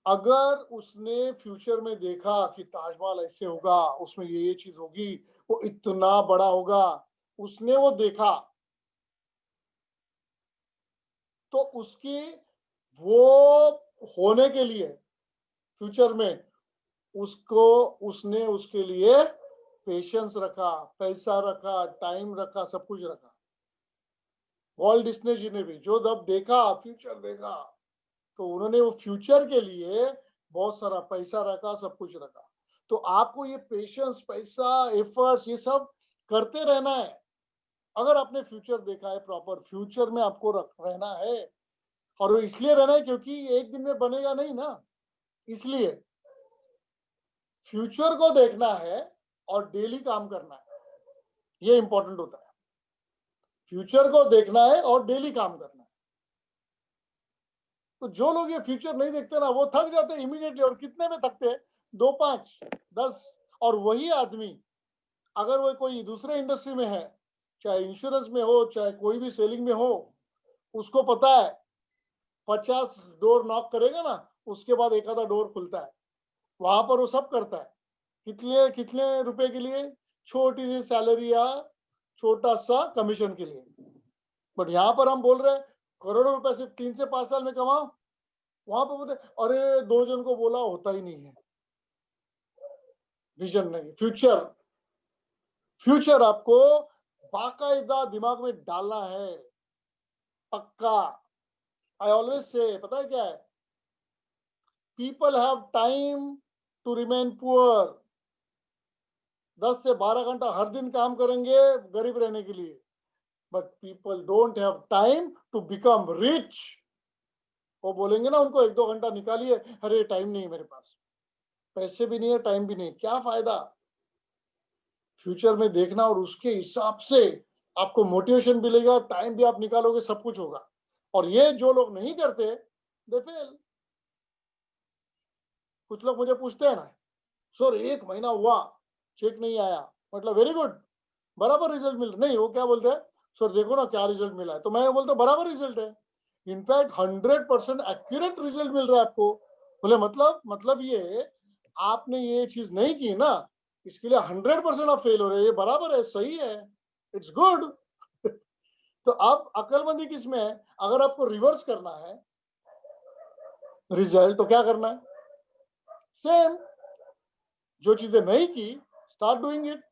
अगर उसने फ्यूचर में देखा कि ताजमहल ऐसे होगा, उसमें ये चीज होगी, वो इतना बड़ा होगा, उसने वो देखा, तो उसकी वो होने के लिए फ्यूचर में उसने उसके लिए पेशेंस रखा, पैसा रखा, टाइम रखा, सब कुछ रखा। वॉल्ट डिज्नी जी ने भी जो जब देखा, फ्यूचर देखा, तो उन्होंने वो फ्यूचर के लिए बहुत सारा पैसा रखा, सब कुछ रखा। तो आपको ये पेशेंस, पैसा, एफर्ट्स, ये सब करते रहना है। अगर आपने फ्यूचर देखा है प्रॉपर, फ्यूचर में आपको रहना है, और वो इसलिए रहना है क्योंकि एक दिन में बनेगा नहीं ना, इसलिए फ्यूचर को देखना है और डेली काम करना है। ये इंपॉर्टेंट होता है। फ्यूचर को देखना है और डेली काम करना है। तो जो लोग ये फ्यूचर नहीं देखते ना, वो थक जाते हैं इमीडिएटली। और कितने में थकते हैं? 2, 5, 10। और वही आदमी अगर वो कोई दूसरे इंडस्ट्री में है, चाहे इंश्योरेंस में हो, चाहे कोई भी सेलिंग में हो, उसको पता है 50 डोर नॉक करेगा ना, उसके बाद एक आधा डोर खुलता है। वहां पर वो सब करता है कितने कितने रुपए के लिए? छोटी सी सैलरी या छोटा सा कमीशन के लिए। बट यहाँ पर हम बोल रहे हैं करोड़ों रुपए सिर्फ 3 से 5 साल में कमाओ। वहां पर बोलते अरे 2 जन को बोला, होता ही नहीं है। विजन नहीं, फ्यूचर। फ्यूचर आपको बाकायदा दिमाग में डालना है, पक्का। आई ऑलवेज से, पता है क्या है, people have time to remain poor. 10 से 12 घंटा हर दिन काम करेंगे गरीब रहने के लिए, but people don't have time to become rich. वो बोलेंगे ना उनको 1-2 घंटा निकालिए, अरे टाइम नहीं है मेरे पास, पैसे भी नहीं है, टाइम भी नहीं, क्या फायदा? फ्यूचर में देखना और उसके हिसाब से आपको मोटिवेशन मिलेगा, टाइम भी आप निकालोगे, सब कुछ होगा। और ये जो लोग नहीं करते, दे फेल। कुछ लोग मुझे पूछते हैं ना, सर 1 महीना हुआ चेक नहीं आया, मतलब वेरी गुड, बराबर रिजल्ट मिल नहीं। वो क्या बोलते हैं, सर देखो ना क्या रिजल्ट मिला है। तो मैं बोलता हूँ बराबर रिजल्ट है, इनफैक्ट 100% एक्यूरेट रिजल्ट मिल रहा है आपको। बोले मतलब ये आपने ये चीज नहीं की ना, इसके लिए 100% आप फेल हो रहे हैं। ये बराबर है, सही है, इट्स गुड। तो अब अक्लमंदी किसमें है? अगर आपको रिवर्स करना है रिजल्ट, तो क्या करना है? सेम, जो चीजें नहीं की स्टार्ट डूइंग इट।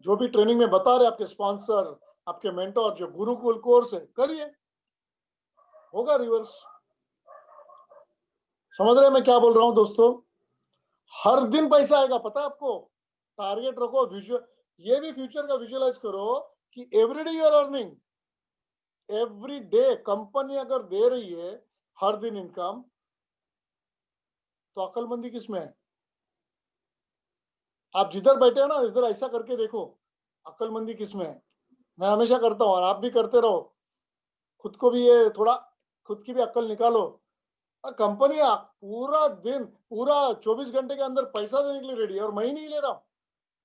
जो भी ट्रेनिंग में बता रहे आपके स्पॉन्सर, आपके मेंटोर, जो गुरुकुल कोर्स है, करिए, होगा रिवर्स। समझ रहे हैं मैं क्या बोल रहा हूं दोस्तों? हर दिन पैसा आएगा, पता है आपको? टारगेट रखो, विजुअल, ये भी फ्यूचर का विजुअलाइज करो कि every day you are earning, every day company अगर दे रही है हर दिन इनकम, तो अक्लमंदी किसमें है? आप जिधर बैठे हो ना, इधर ऐसा करके देखो, अक्लमंदी किसमें है? मैं हमेशा करता हूँ और आप भी करते रहो। खुद को भी ये थोड़ा, खुद की भी अक्ल निकालो। और कंपनी पूरा दिन, पूरा 24 घंटे के अंदर पैसा देने के लिए रेडी है और मैं ही नहीं ले रहा हूँ।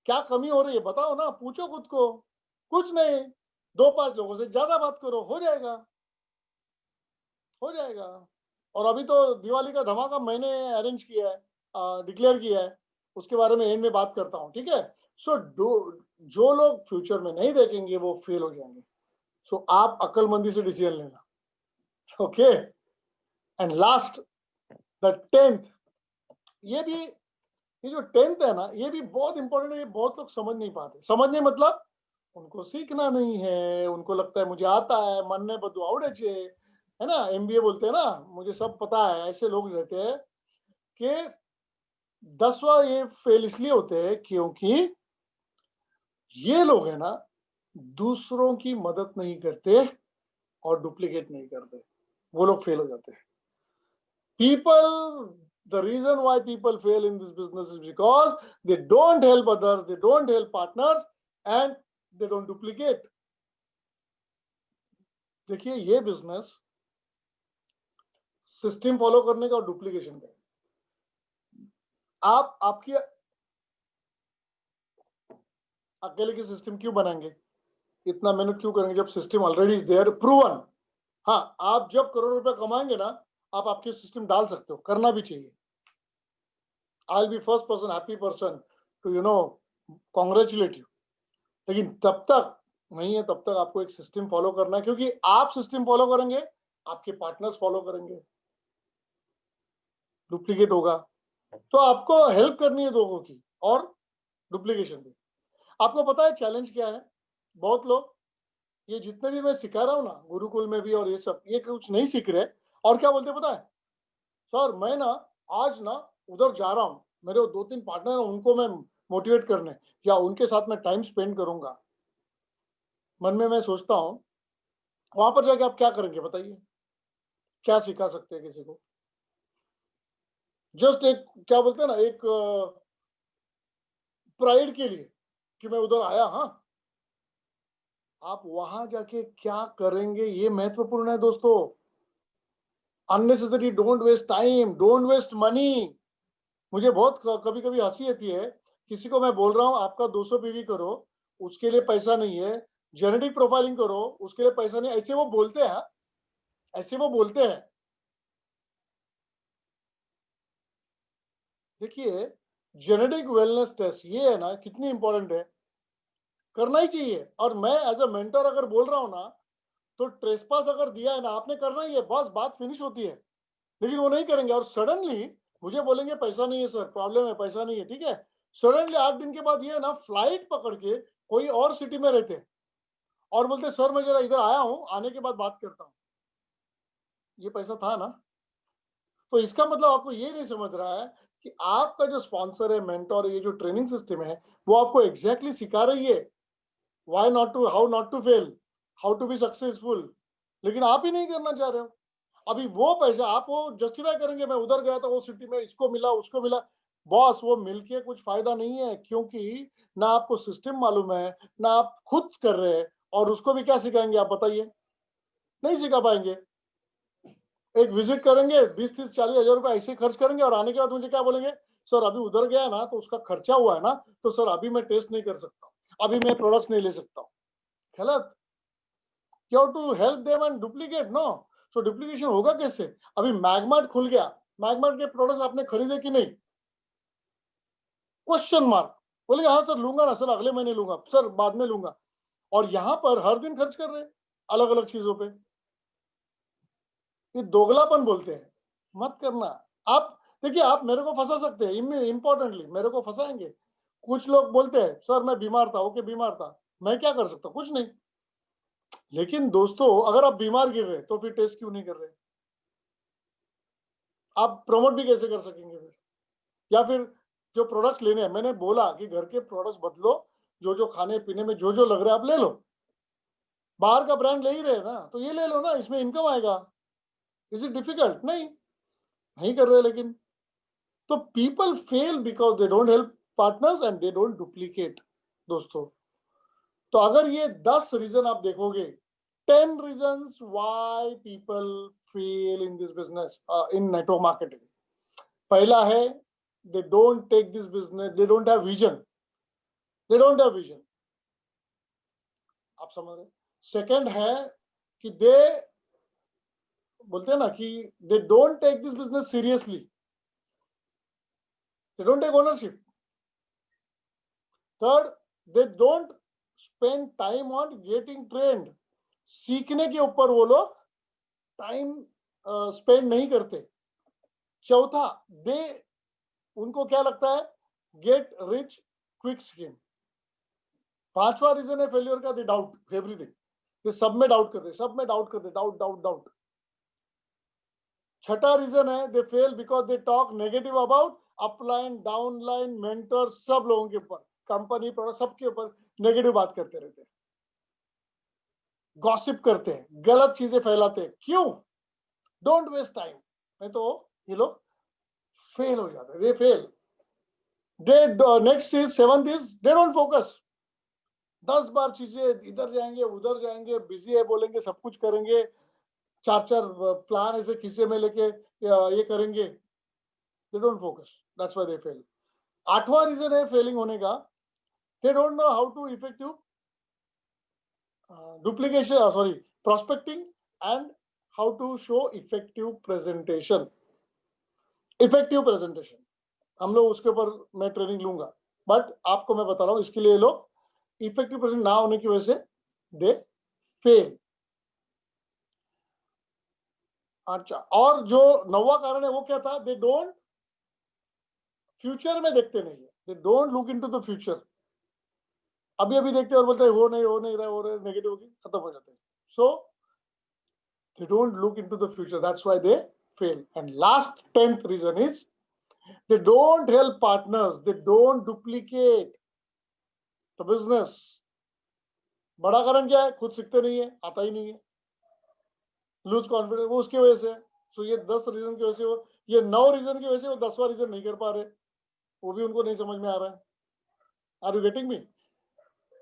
क्या कमी हो रही है बताओ ना, पूछो खुद को। कुछ नहीं, 2-5 लोगों से ज्यादा बात करो, हो जाएगा, हो जाएगा। और अभी तो दिवाली का धमाका मैंने अरेंज किया है, डिक्लेयर किया है, उसके बारे में एंड में बात करता हूँ, ठीक है? सो जो लोग फ्यूचर में नहीं देखेंगे वो फेल हो जाएंगे। सो आप अक्लमंदी से डिसीजन लेना, okay? And last, the 10th, ये जो 10th है ना, ये भी बहुत इंपॉर्टेंट है। ये बहुत लोग समझ नहीं पाते। समझने मतलब उनको सीखना नहीं है, उनको लगता है मुझे आता है, मन में बदू आवड़े छे, है ना, एमबीए बोलते हैं ना, मुझे सब पता है, ऐसे लोग रहते हैं कि 10वां ये फेल इसलिए होते हैं क्योंकि ये लोग है ना, दूसरों की मदद नहीं करते और डुप्लीकेट नहीं करते, वो लोग फेल हो जाते हैं। People, the reason why people fail in this business is because they don't help others, they don't help partners, and they don't duplicate. देखिए, ये बिजनेस सिस्टम फॉलो करने का और डुप्लीकेशन का। आप आपकी अकेले की सिस्टम क्यों बनाएंगे? इतना मेहनत क्यों करेंगे जब system already is there, proven? हाँ, आप जब करोड़ रुपए कमाएंगे ना, आप आपके सिस्टम डाल सकते हो, करना भी चाहिए। I will be first person, happy person to congratulate you. लेकिन तब तक नहीं है, तब तक आपको एक सिस्टम फॉलो करना है, क्योंकि आप सिस्टम फॉलो करेंगे, आपके पार्टनर्स फॉलो करेंगे, डुप्लीकेट होगा। तो आपको हेल्प करनी है लोगों की, और डुप्लीकेशन भी। आपको पता है चैलेंज क्या है? बहुत लोग, ये जितने भी मैं सिखा रहा हूँ ना गुरुकुल में भी और ये सब, ये कुछ नहीं सीख रहे, और क्या बोलते पता है? सर मैं ना आज ना उधर जा रहा हूँ, मेरे 2-3 पार्टनर हैं, उनको मैं मोटिवेट करने या उनके साथ मैं टाइम स्पेंड करूंगा। मन में मैं सोचता हूँ, वहां पर जाके आप क्या करेंगे बताइए? क्या सिखा सकते हैं किसी को? जस्ट एक, क्या बोलते हैं ना, एक प्राइड के लिए कि मैं उधर आया। हाँ, आप वहां जाके क्या करेंगे ये महत्वपूर्ण है दोस्तों। Unnecessary, don't waste time, don't waste money. मुझे बहुत कभी कभी हंसी आती है, किसी को मैं बोल रहा हूँ आपका 200 पीवी करो, उसके लिए पैसा नहीं है, जेनेटिक प्रोफाइलिंग करो, उसके लिए पैसा नहीं, ऐसे वो बोलते हैं, ऐसे वो बोलते हैं। देखिए, जेनेटिक वेलनेस टेस्ट ये है ना, कितनी इंपॉर्टेंट है, करना ही चाहिए। और मैं एज अ मेंटर अगर बोल रहा हूँ ना, तो ट्रेसपास अगर दिया है ना, आपने करना ही है, बस बात फिनिश होती है। लेकिन वो नहीं करेंगे और सडनली मुझे बोलेंगे पैसा नहीं है सर, प्रॉब्लम है, पैसा नहीं है, ठीक है। सडनली 8 दिन के बाद ये ना फ्लाइट पकड़ के कोई और सिटी में रहते और बोलते सर मैं जरा इधर आया हूँ, आने के बाद बात करता हूँ। ये पैसा था ना? तो इसका मतलब आपको ये नहीं समझ रहा है कि आपका जो स्पॉन्सर है, मेंटोर, ये जो ट्रेनिंग सिस्टम है, वो आपको एग्जैक्टली सिखा रही है why not to, how not to fail, how to be successful. लेकिन आप ही नहीं करना चाह रहे हो। अभी वो पैसा आप वो जस्टिफाई करेंगे, मैं उधर गया था वो सिटी में, इसको मिला उसको मिला। बॉस, वो मिलके कुछ फायदा नहीं है, क्योंकि ना आपको सिस्टम मालूम है, ना आप खुद कर रहे हैं, और उसको भी क्या सिखाएंगे आप बताइए? नहीं सिखा पाएंगे। एक विजिट करेंगे, 20-30-40 हजार रुपए ऐसे खर्च करेंगे, और आने के बाद मुझे क्या बोलेंगे? सर अभी उधर गया ना तो उसका खर्चा हुआ है ना, तो सर अभी मैं टेस्ट नहीं कर सकता, अभी मैं प्रोडक्ट्स नहीं ले सकता। गलत। You have to help them and duplicate, no? So duplication होगा कैसे? अभी मैगमार्ट खुल गया, मैगमार्ट के प्रोडक्ट्स आपने खरीदे कि नहीं? Question mark. बोलेगा हाँ सर लूंगा ना सर, अगले महीने लूंगा सर, बाद में लूंगा। और यहां पर हर दिन खर्च कर रहे हैं अलग अलग चीजों पे। ये दोगलापन बोलते हैं, मत करना। आप देखिए, आप मेरे को फंसा सकते हैं, इंपॉर्टेंटली मेरे को फंसाएंगे। कुछ लोग बोलते हैं सर मैं बीमार था, ओके बीमार था, मैं क्या कर सकता हूं, कुछ नहीं। लेकिन दोस्तों अगर आप बीमार गिर रहे तो फिर टेस्ट क्यों नहीं कर रहे? आप प्रमोट भी कैसे कर सकेंगे फिर? या फिर जो प्रोडक्ट्स लेने हैं, मैंने बोला कि घर के प्रोडक्ट्स बदलो, जो जो खाने पीने में जो जो लग रहा है आप ले लो। बाहर का ब्रांड ले ही रहे हैं ना, तो ये ले लो ना, इसमें इनकम आएगा। Is it difficult? नहीं, नहीं कर रहे। लेकिन तो people fail because they don't help partners and they don't duplicate. दोस्तों तो अगर ये 10 रीजन आप देखोगे, 10 reasons why people fail in this business, in network marketing. पहला है they don't take this business, they don't have vision, they don't have vision, आप समझ रहे? सेकंड है कि दे बोलते हैं ना कि they don't take this business seriously, they don't take ownership. Third, they don't spend time on getting trained, सीखने के ऊपर वो लोग टाइम स्पेंड नहीं करते। चौथा, दे उनको क्या लगता है, गेट रिच क्विक स्कीम। पांचवा रीजन है फेलियर का, दे डाउट एवरीथिंग, ये सब में डाउट करते, सब में डाउट करते, डाउट डाउट डाउट। छठा रीजन है they fail because they talk negative about upline downline mentor, सब लोगों के ऊपर, कंपनी प्रोडक्ट सबके ऊपर नेगेटिव बात करते रहते हैं, गॉसिप करते हैं, गलत चीजें फैलाते हैं। क्यों? डोंट वेस्ट टाइम, नहीं तो ये लोग फेल हो जाते हैं, they fail. Next is seventh is they don't focus. 10 बार चीजें इधर जाएंगे उधर जाएंगे, बिजी है बोलेंगे, सब कुछ करेंगे, चार चार प्लान ऐसे किसे में लेके ये करेंगे, they don't focus, that's why they fail. आठवां रीजन है फेलिंग होने का, they don't know how to effective duplication, sorry prospecting and how to show effective presentation. Effective presentation हम लोग उसके ऊपर मैं ट्रेनिंग लूंगा, बट आपको मैं बता रहा हूं इसके लिए लोग इफेक्टिव प्रेजेंट ना होने की वजह से दे फेल। अच्छा, और जो नौवां कारण है वो क्या था, दे डोंट फ्यूचर में देखते नहीं है, दे don't look into the future. अभी अभी देखते और बोलते हैं हो नहीं रहा, हो रहा नेगेटिव होगी, खत्म हो जाते हैं। So they don't look into the future, that's why they fail. And last 10th reason is they don't help partners, they don't duplicate the business. बड़ा कारण क्या है, खुद सीखते नहीं है, आता ही नहीं है, लूज कॉन्फिडेंस, वो उसकी वजह से। सो ये 10 रीजन की वजह से, वो ये 9 रीजन की वजह से वो 10वां रीजन नहीं कर पा रहे, वो भी उनको नहीं समझ में आ रहा है। Are you getting me?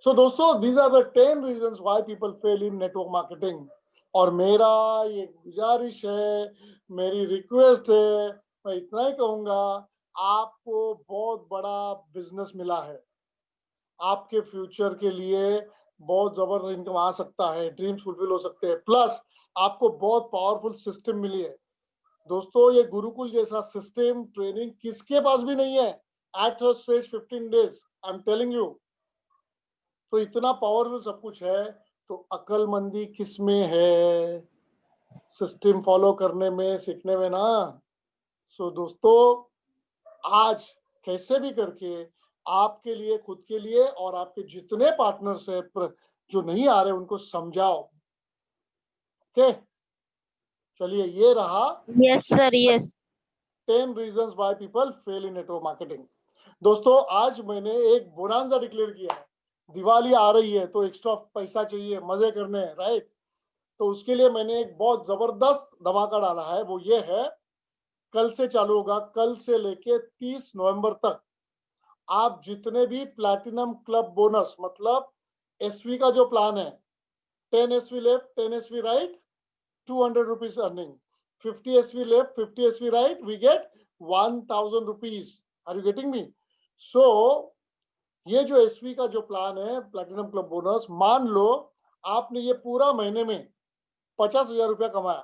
So दोस्तों these are the 10 reasons why people fail in network marketing. और मेरा ये गुजारिश है, मेरी रिक्वेस्ट है, मैं इतना ही कहूंगा, आपको बहुत बड़ा बिजनेस मिला है, आपके फ्यूचर के लिए बहुत जबरदस्त इनकम आ सकता है, ड्रीम्स फुलफिल हो सकते हैं, प्लस आपको बहुत पावरफुल सिस्टम मिली है। दोस्तों ये गुरुकुल जैसा सिस्टम ट्रेनिंग किसके पास भी नहीं है at her stage 15 days, I am telling you. तो इतना पावरफुल सब कुछ है, तो अकलमंदी किस में है, सिस्टम फॉलो करने में, सीखने में ना। सो दोस्तों आज कैसे भी करके आपके लिए, खुद के लिए और आपके जितने पार्टनर्स है जो नहीं आ रहे उनको समझाओ। ओके, चलिए ये रहा Yes, sir. Yes. 10 reasons why people fail in network marketing। दोस्तों आज मैंने एक बोनांजा डिक्लेयर किया है, दिवाली आ रही है तो एक्स्ट्रा पैसा चाहिए, मजे करने हैं, राइट? तो उसके लिए मैंने एक बहुत जबरदस्त धमाका डाला है, वो ये है, कल से चालू होगा, कल से लेके 30 नवंबर तक आप जितने भी प्लैटिनम क्लब बोनस, मतलब एसवी का जो प्लान है, 10 SV left 10 SV right, 200 rupees earning, 50 SV left 50 SV right, we get 1000 rupees। Are you getting me? So ये जो SV का जो प्लान है प्लैटिनम क्लब बोनस, मान लो आपने ये पूरा महीने में 50,000 रुपया कमाया,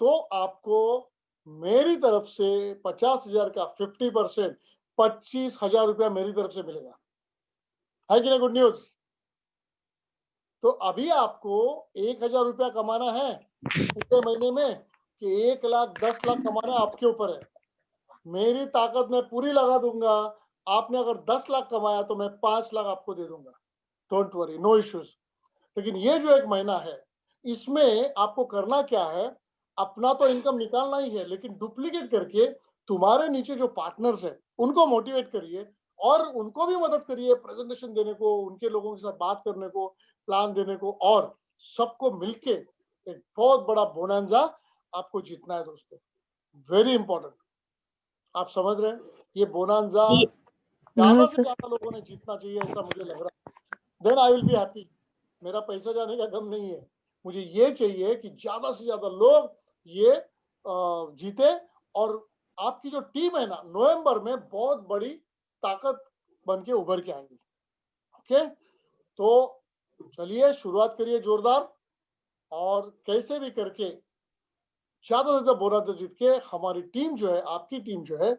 तो आपको मेरी तरफ से 50,000 का 50% 25,000 रुपया मेरी तरफ से मिलेगा। है कि नहीं गुड न्यूज? तो अभी आपको 1,000 रुपया कमाना है पूरे महीने में कि 1 लाख 10 लाख कमाना आपके ऊपर है। मेरी ताकत मैं पूरी लगा दूंगा। आपने अगर 10 लाख कमाया तो मैं 5 लाख आपको दे दूंगा। Don't worry, no issues. लेकिन ये जो 1 महीना है, इसमें आपको करना क्या है, अपना तो इनकम निकालना ही है, लेकिन डुप्लीकेट करके तुम्हारे नीचे जो पार्टनर्स है उनको मोटिवेट करिए और उनको भी मदद करिए प्रेजेंटेशन देने को, उनके लोगों के साथ बात करने को, प्लान देने को, और सबको मिलके एक बहुत बड़ा बोनांजा आपको जीतना है दोस्तों। Very important. आप समझ रहे हैं? ये बोनांजा Ye- ज्यादा No, से sir. ज्यादा लोगों ने जीतना चाहिए, ऐसा मुझे लग रहा है। Then I will be happy. मेरा पैसा जाने का गम नहीं है। मुझे ये चाहिए कि ज्यादा से ज्यादा लोग ये जीते, और आपकी जो टीम है ना, नवंबर में बहुत बड़ी ताकत बन के उभर के आएंगी। ओके, तो चलिए शुरुआत करिए जोरदार, और कैसे भी करके ज्यादा से ज्यादा बोनस जीत के हमारी टीम जो है, आपकी टीम जो है,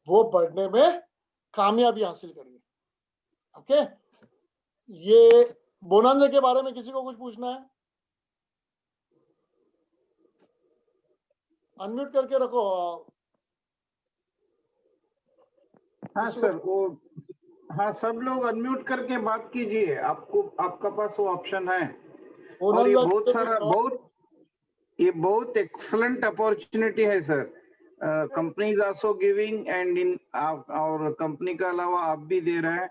वो बढ़ने में कामयाबी हासिल करिए। ओके, ये बोनांजा के बारे में किसी को कुछ पूछना है? अनम्यूट करके रखो। हाँ किसी सर, को वो हाँ, सब लोग अनम्यूट करके बात कीजिए। आपको, आपका पास वो ऑप्शन है। और ये बोनांजा के बहुत लिए सारा, कुछ ये बहुत एक्सलेंट अपॉर्चुनिटी है sir. Companies also giving, and in और कंपनी के अलावा आप भी दे रहे हैं,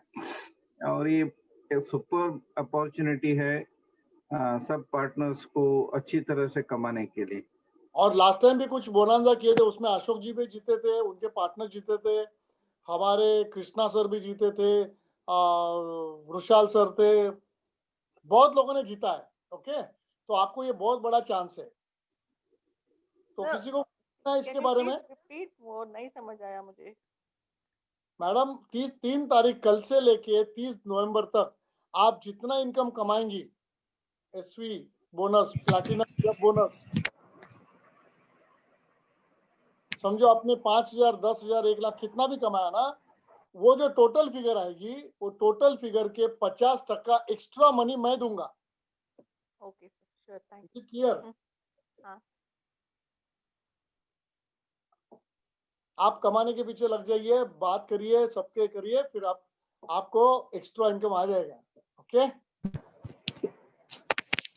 और ये सुपर अपॉर्चुनिटी है सब पार्टनर्स को अच्छी तरह से कमाने के लिए। और लास्ट टाइम भी कुछ बोनांजा किए थे, उसमें अशोक जी भी जीते थे, उनके पार्टनर जीते थे, हमारे कृष्णा सर भी जीते थे, वृषाल सर थे, बहुत लोगों ने जीता है। ओके, तो आपको ये बहुत बड़ा चांस है। तो सर, किसी को पूछना है इसके कैन यू बारे प्लीज में? रिपीट? वो नहीं समझ आया मुझे। मैडम 3 तारीख कल से लेके 30 नवंबर तक आप जितना इनकम कमाएंगी, एसवी बोनस, प्लैटिनम बोनस, समझो आपने 5,000, 10,000, 1 लाख कितना भी कमाया ना, वो जो टोटल फिगर आएगी, वो टोटल फिगर के 50% एक्स्ट्रा मनी मैं दूंगा। Okay sir, sure, thank you. Clear? हाँ। आप कमाने के पीछे लग जाइए, बात करिए, सबके करिए, फिर आपको एक्स्ट्रा इनकम आ जाएगा। ओके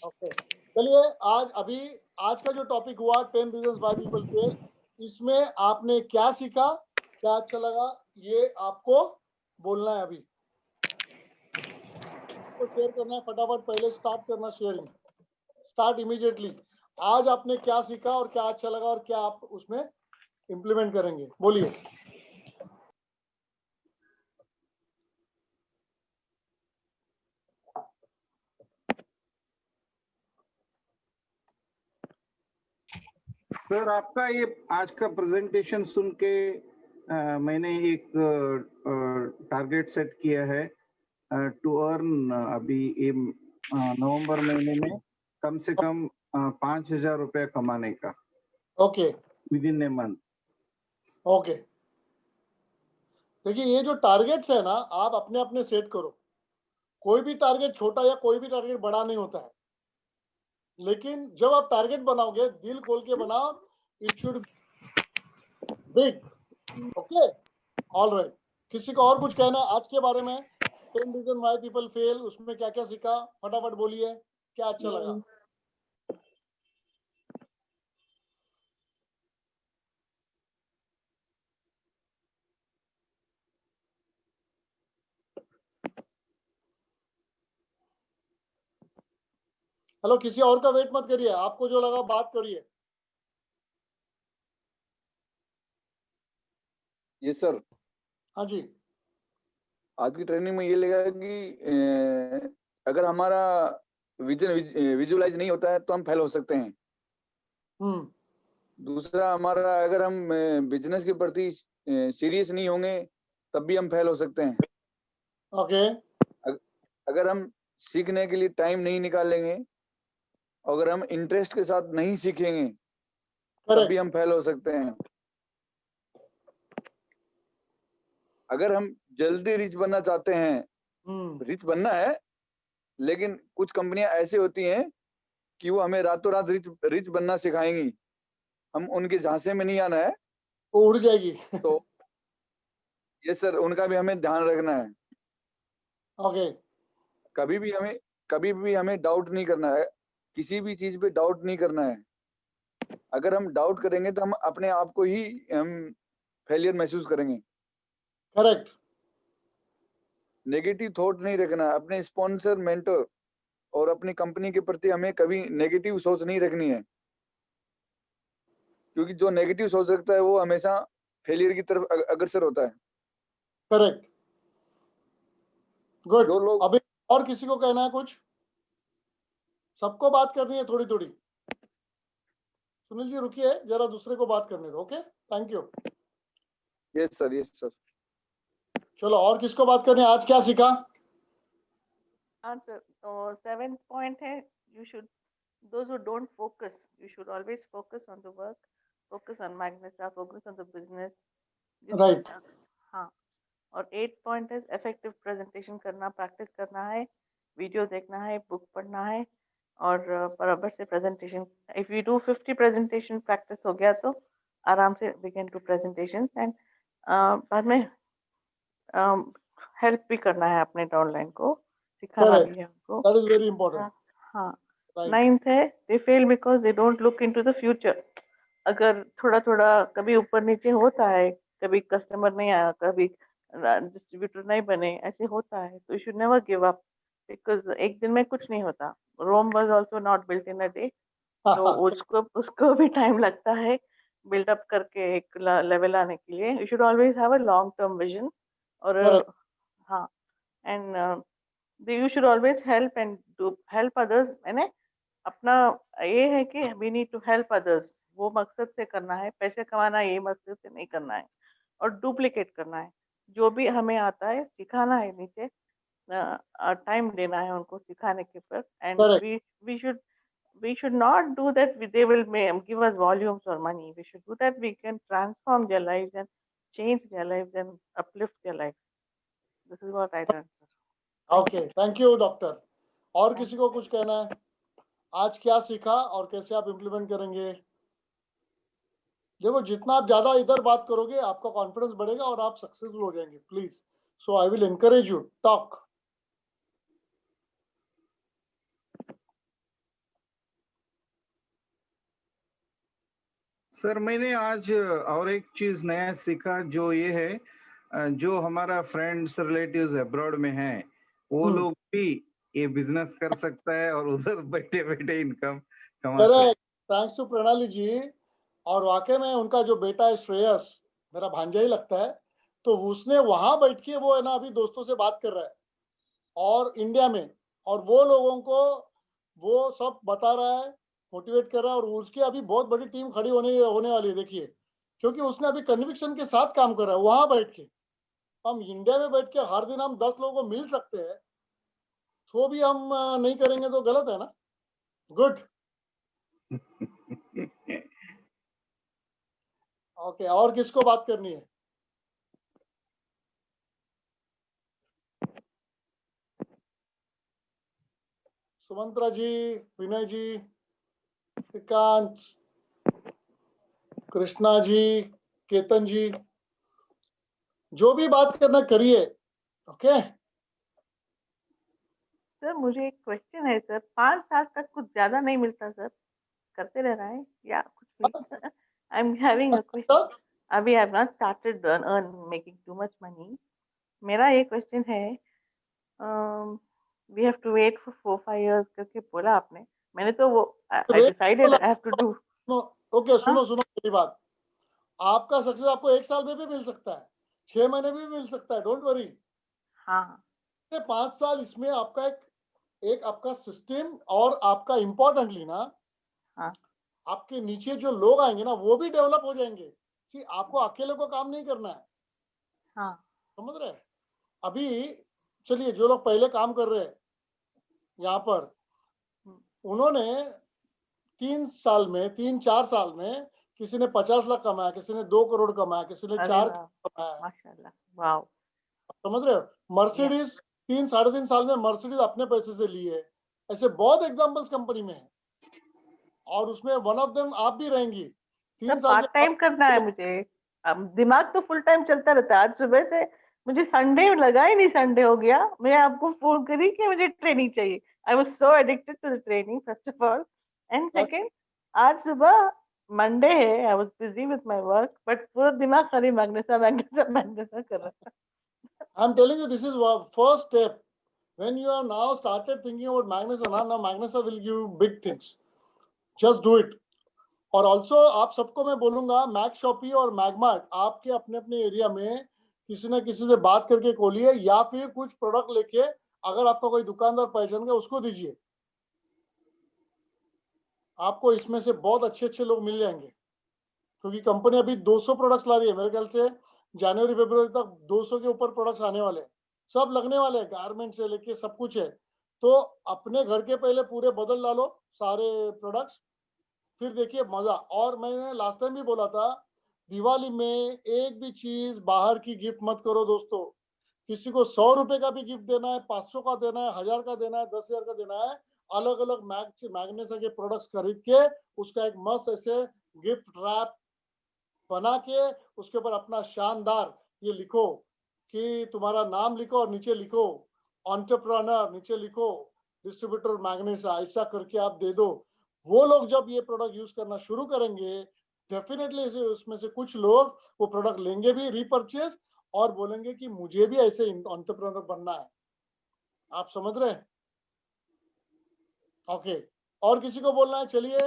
ओके, चलिए आज का जो टॉपिक हुआ 10 रीजंस व्हाई पीपल फेल, इसमें आपने क्या सीखा, क्या अच्छा लगा, ये आपको बोलना है। अभी तो शेयर करना है फटाफट, पहले स्टार्ट करना शेयरिंग, स्टार्ट इमीडिएटली। आज आपने क्या सीखा और क्या अच्छा लगा और क्या आप उसमें इम्प्लीमेंट करेंगे, बोलिए। सर, आपका ये आज का प्रेजेंटेशन सुन के मैंने एक टारगेट सेट किया है टू अर्न अभी ये नवंबर महीने में कम से कम 5,000 रुपया कमाने का okay with in a month. Okay, देखिए ये जो टारगेट्स है ना, आप अपने अपने सेट करो। कोई भी टारगेट छोटा या कोई भी टारगेट बड़ा नहीं होता है, लेकिन जब आप टारगेट बनाओगे, दिल खोल के बनाओ, it should big. Okay, all right. किसी को और कुछ कहना है आज के बारे में? 10 रीजन व्हाई पीपल फेल, उसमें क्या क्या सीखा, फटाफट बोलिए, क्या अच्छा लगा? हेलो, किसी और का वेट मत करिए, आपको जो लगा बात करिए। ये सर, हाँ जी। आज की ट्रेनिंग में ये लगा कि अगर हमारा विजन विजुलाइज नहीं होता है तो हम फेल हो सकते हैं। दूसरा, हमारा अगर हम बिजनेस के प्रति सीरियस नहीं होंगे तब भी हम फेल हो सकते हैं। ओके अगर हम सीखने के लिए टाइम नहीं निकालेंगे, अगर हम इंटरेस्ट के साथ नहीं सीखेंगे तब भी करेक्ट। हम फेल हो सकते हैं। अगर हम जल्दी रिच बनना चाहते हैं, रिच बनना है लेकिन कुछ कंपनियां ऐसी होती हैं कि वो हमें रातों रात रिच बनना सिखाएंगी। हम उनके झांसे में नहीं आना है। वो उड़ जाएगी। तो ये सर, उनका भी हमें ध्यान रखना है। ओके, कभी भी हमें डाउट नहीं करना है, किसी भी चीज पे डाउट नहीं करना है। अगर हम डाउट करेंगे तो हम अपने आप को ही हम फेलियर महसूस करेंगे। करेक्ट। नेगेटिव थॉट नहीं रखना है। अपने स्पॉन्सर, मेंटर और अपनी कंपनी के प्रति हमें कभी नेगेटिव सोच नहीं रखनी है, क्योंकि जो नेगेटिव सोच रखता है वो हमेशा फेलियर की तरफ अग्रसर होता है। Correct, good. जो लोग अभी और किसी को कहना है कुछ? सबको बात करनी है थोड़ी थोड़ी। सुनील जी रुकिए, जरा दूसरे को बात करने दो। Okay, thank you. Yes sir. चलो, और किसको बात करनी है? आज क्या सीखा? हाँ सर, तो 7th पॉइंट है, you should, those who don't focus, you should always focus on the work, focus on Magnus, focus on the business. Right. हाँ, और 8th पॉइंट है effective presentation करना, प्रैक्टिस करना है, वीडियो देखना है, बुक पढ़ना है, और बराबर से presentation. If you do 50 presentation practice हो गया तो आराम से बिगिन टू प्रेजेंटेशन। एंड बाद में हेल्प भी करना है अपने डाउनलाइन को, सिखाना भी है उनको। That is very important. हाँ, राइट। 9th है they fail because they don't look into the future. अगर थोड़ा थोड़ा कभी ऊपर नीचे होता है, कभी कस्टमर नहीं आया, कभी डिस्ट्रीब्यूटर नहीं बने, ऐसे होता है, तो you should never give up, because एक दिन में कुछ नहीं होता। Rome was also not built in a day, तो उसको भी टाइम लगता है बिल्डअप करके एक लेवल आने के लिए। You should always have a long term vision. और हाँ, and you should always help and do help others. मैंने अपना ये है कि we need to help others, वो मकसद से करना है। पैसे कमाना ये मकसद से नहीं करना है, और डुप्लीकेट करना है। जो भी हमें आता है सिखाना है, नीचे टाइम देना है उनको सिखाने के ऊपर। And we should not do that they will give us volumes or money. We should do that we can transform their lives and change their lives and uplift their lives. This is what I learned, sir. Okay, thank you doctor. और किसी को कुछ कहना है? आज क्या सीखा और कैसे आप इम्प्लीमेंट करेंगे? देखो, जितना आप ज्यादा इधर बात करोगे आपका कॉन्फिडेंस बढ़ेगा और आप सक्सेसफुल हो जाएंगे। Please, so I will encourage you, talk. Sir मैंने आज और एक चीज नया सीखा, जो ये है, जो हमारा फ्रेंड्स रिलेटिव्स अब्रॉड में हैं, वो लोग भी ये बिजनेस कर सकता है और उधर बैठे बैठे इनकम कमा सकता है। करेक्ट, थैंक्स टू प्रणाली जी। और वाकई में उनका जो बेटा है श्रेयस, मेरा भांजा ही लगता है, तो उसने वहां बैठ के वो है ना अभी दोस्तों से बात कर रहा है और इंडिया में, और वो लोगों को वो सब बता रहा है, मोटिवेट कर रहा है, और उसकी अभी बहुत बड़ी टीम खड़ी होने वाली है। देखिए, क्योंकि उसने अभी कन्विक्शन के साथ काम कर रहा है वहां बैठ के। हम इंडिया में बैठ के हर दिन हम 10 लोगों को मिल सकते हैं, तो भी हम नहीं करेंगे तो गलत है ना। गुड। ओके, और किसको बात करनी है? सुमंत्रा जी, विनय जी, श्रीकांत, कृष्णा जी, केतन जी, जो भी बात करना करिए। ओके सर, मुझे एक क्वेश्चन है सर। 5 साल तक कुछ ज्यादा नहीं मिलता सर, करते रहना है या कुछ भी? I am having a question. अभी I have not started earn making too much money. मेरा ये क्वेश्चन है, we have to wait for 4-5 years करके बोला आपने। मैंने तो वो I decided I have to do. Okay, सुनो मेरी बात। आपका सक्सेस आपको 1 साल में भी मिल सकता है, 6 महीने में भी मिल सकता है, डोंट वरी। हाँ, 5 साल इसमें आपका एक आपका सिस्टम, और आपका इम्पोर्टेंटली ना, हाँ, आपके नीचे जो लोग आएंगे ना वो भी डेवलप हो जाएंगे। सी, आपको अकेले को काम नहीं करना है, हाँ, समझ रहे हैं? अभी चलिए, जो लोग पहले काम कर रहे हैं यहाँ पर, उन्होंने 3-4 साल में किसी ने 50 लाख कमाया, किसी ने 2 करोड़ कमाया, किसी ने 4 करोड़ कमाया। माशाल्लाह, वाओ। समझ रहे हो? मर्सिडीज 3-3.5 साल में मर्सिडीज अपने पैसे से ली है। ऐसे बहुत एग्जांपल्स कंपनी में है और उसमें वन ऑफ देम आप भी रहेंगी। 3 साल पार्ट के टाइम बाद करना है मुझे। अब दिमाग तो फुल टाइम चलता रहता है। आज सुबह से मुझे संडे लगा ही नहीं, संडे हो गया, मैं आपको फोन करी कि मुझे ट्रेनिंग चाहिए। I was so addicted to the training first of all, and second आज सुबह मंडे है, I was busy with my work, but पूरा दिमाग खाली मैग्नेसा मैग्नेसा मैग्नेसा कर रहा था। I'm telling you, this is first step. When you are now started thinking about Magnesa, now Magnesa will give you big things. Just do it. और also आप सबको मैं बोलूंगा, मैक शॉपी और मैगमार्ट आपके अपने अपने एरिया में किसी न किसी से बात करके खोलिए, या फिर कुछ प्रोडक्ट लेके अगर आपका कोई दुकानदार पहचान गया उसको दीजिए। आपको इसमें से बहुत अच्छे अच्छे लोग मिल जाएंगे, क्योंकि कंपनी अभी 200 प्रोडक्ट्स ला रही है। मेरे ख्याल से जनवरी फरवरी तक 200 के ऊपर प्रोडक्ट्स आने वाले हैं, सब लगने वाले हैं, गारमेंट से लेके सब कुछ है। तो अपने घर के पहले पूरे बदल डालो सारे प्रोडक्ट्स, फिर देखिए मजा। और मैंने लास्ट टाइम भी बोला था, दिवाली में एक भी चीज बाहर की गिफ्ट मत करो दोस्तों। किसी को 100 रुपए का भी गिफ्ट देना है, 500 का देना है, 1000 का देना है, 10,000 का देना है, अलग अलग मैग्नेसा के प्रोडक्ट्स खरीद के उसका एक मस्त ऐसे गिफ्ट रैप बना के उसके ऊपर अपना शानदार ये लिखो कि तुम्हारा नाम लिखो और नीचे लिखो एंटरप्रेन्योर, नीचे लिखो डिस्ट्रीब्यूटर मैग्नेसा, ऐसा करके आप दे दो। वो लोग जब ये प्रोडक्ट यूज करना शुरू करेंगे, डेफिनेटली उसमें से कुछ लोग वो प्रोडक्ट लेंगे भी रीपरचेज और बोलेंगे कि मुझे भी ऐसे एंटरप्रेन्योर बनना है। आप समझ रहे हैं? ओके, और किसी को बोलना है? चलिए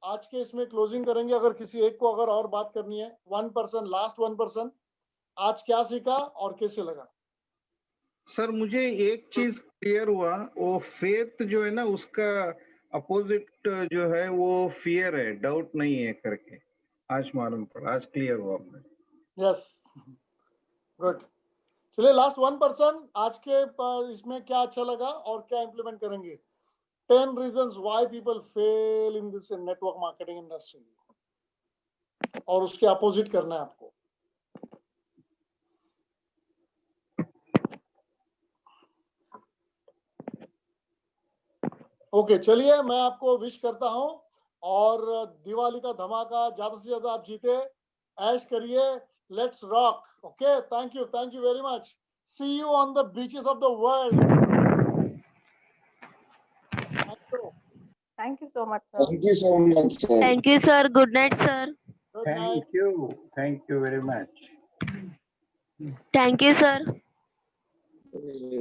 आज के इसमें क्लोजिंग करेंगे। अगर किसी एक को अगर और बात करनी है, 1%, लास्ट 1%, आज क्या सीखा और कैसे लगा? सर मुझे एक चीज क्लियर हुआ, वो फेथ जो है ना उसका अपोजिट जो है वो फियर है, डाउट नहीं है करके आज मालूम पड़ा, आज क्लियर हुआ मुझे। Yes, good. चलिए लास्ट 1%, आज के इसमें क्या अच्छा लगा और क्या इंप्लीमेंट करेंगे? 10 reasons why people fail in this network marketing industry, और उसके अपोजिट करना है आपको। ओके, चलिए मैं आपको विश करता हूं और दिवाली का धमाका ज्यादा से ज्यादा आप जीते, ऐश करिए, let's rock. Okay, thank you very much. See you on the beaches of the world. Thank you so much sir. Thank you so much, sir. Thank you, sir. Good night, sir. Good night. Thank you very much. Thank you, sir.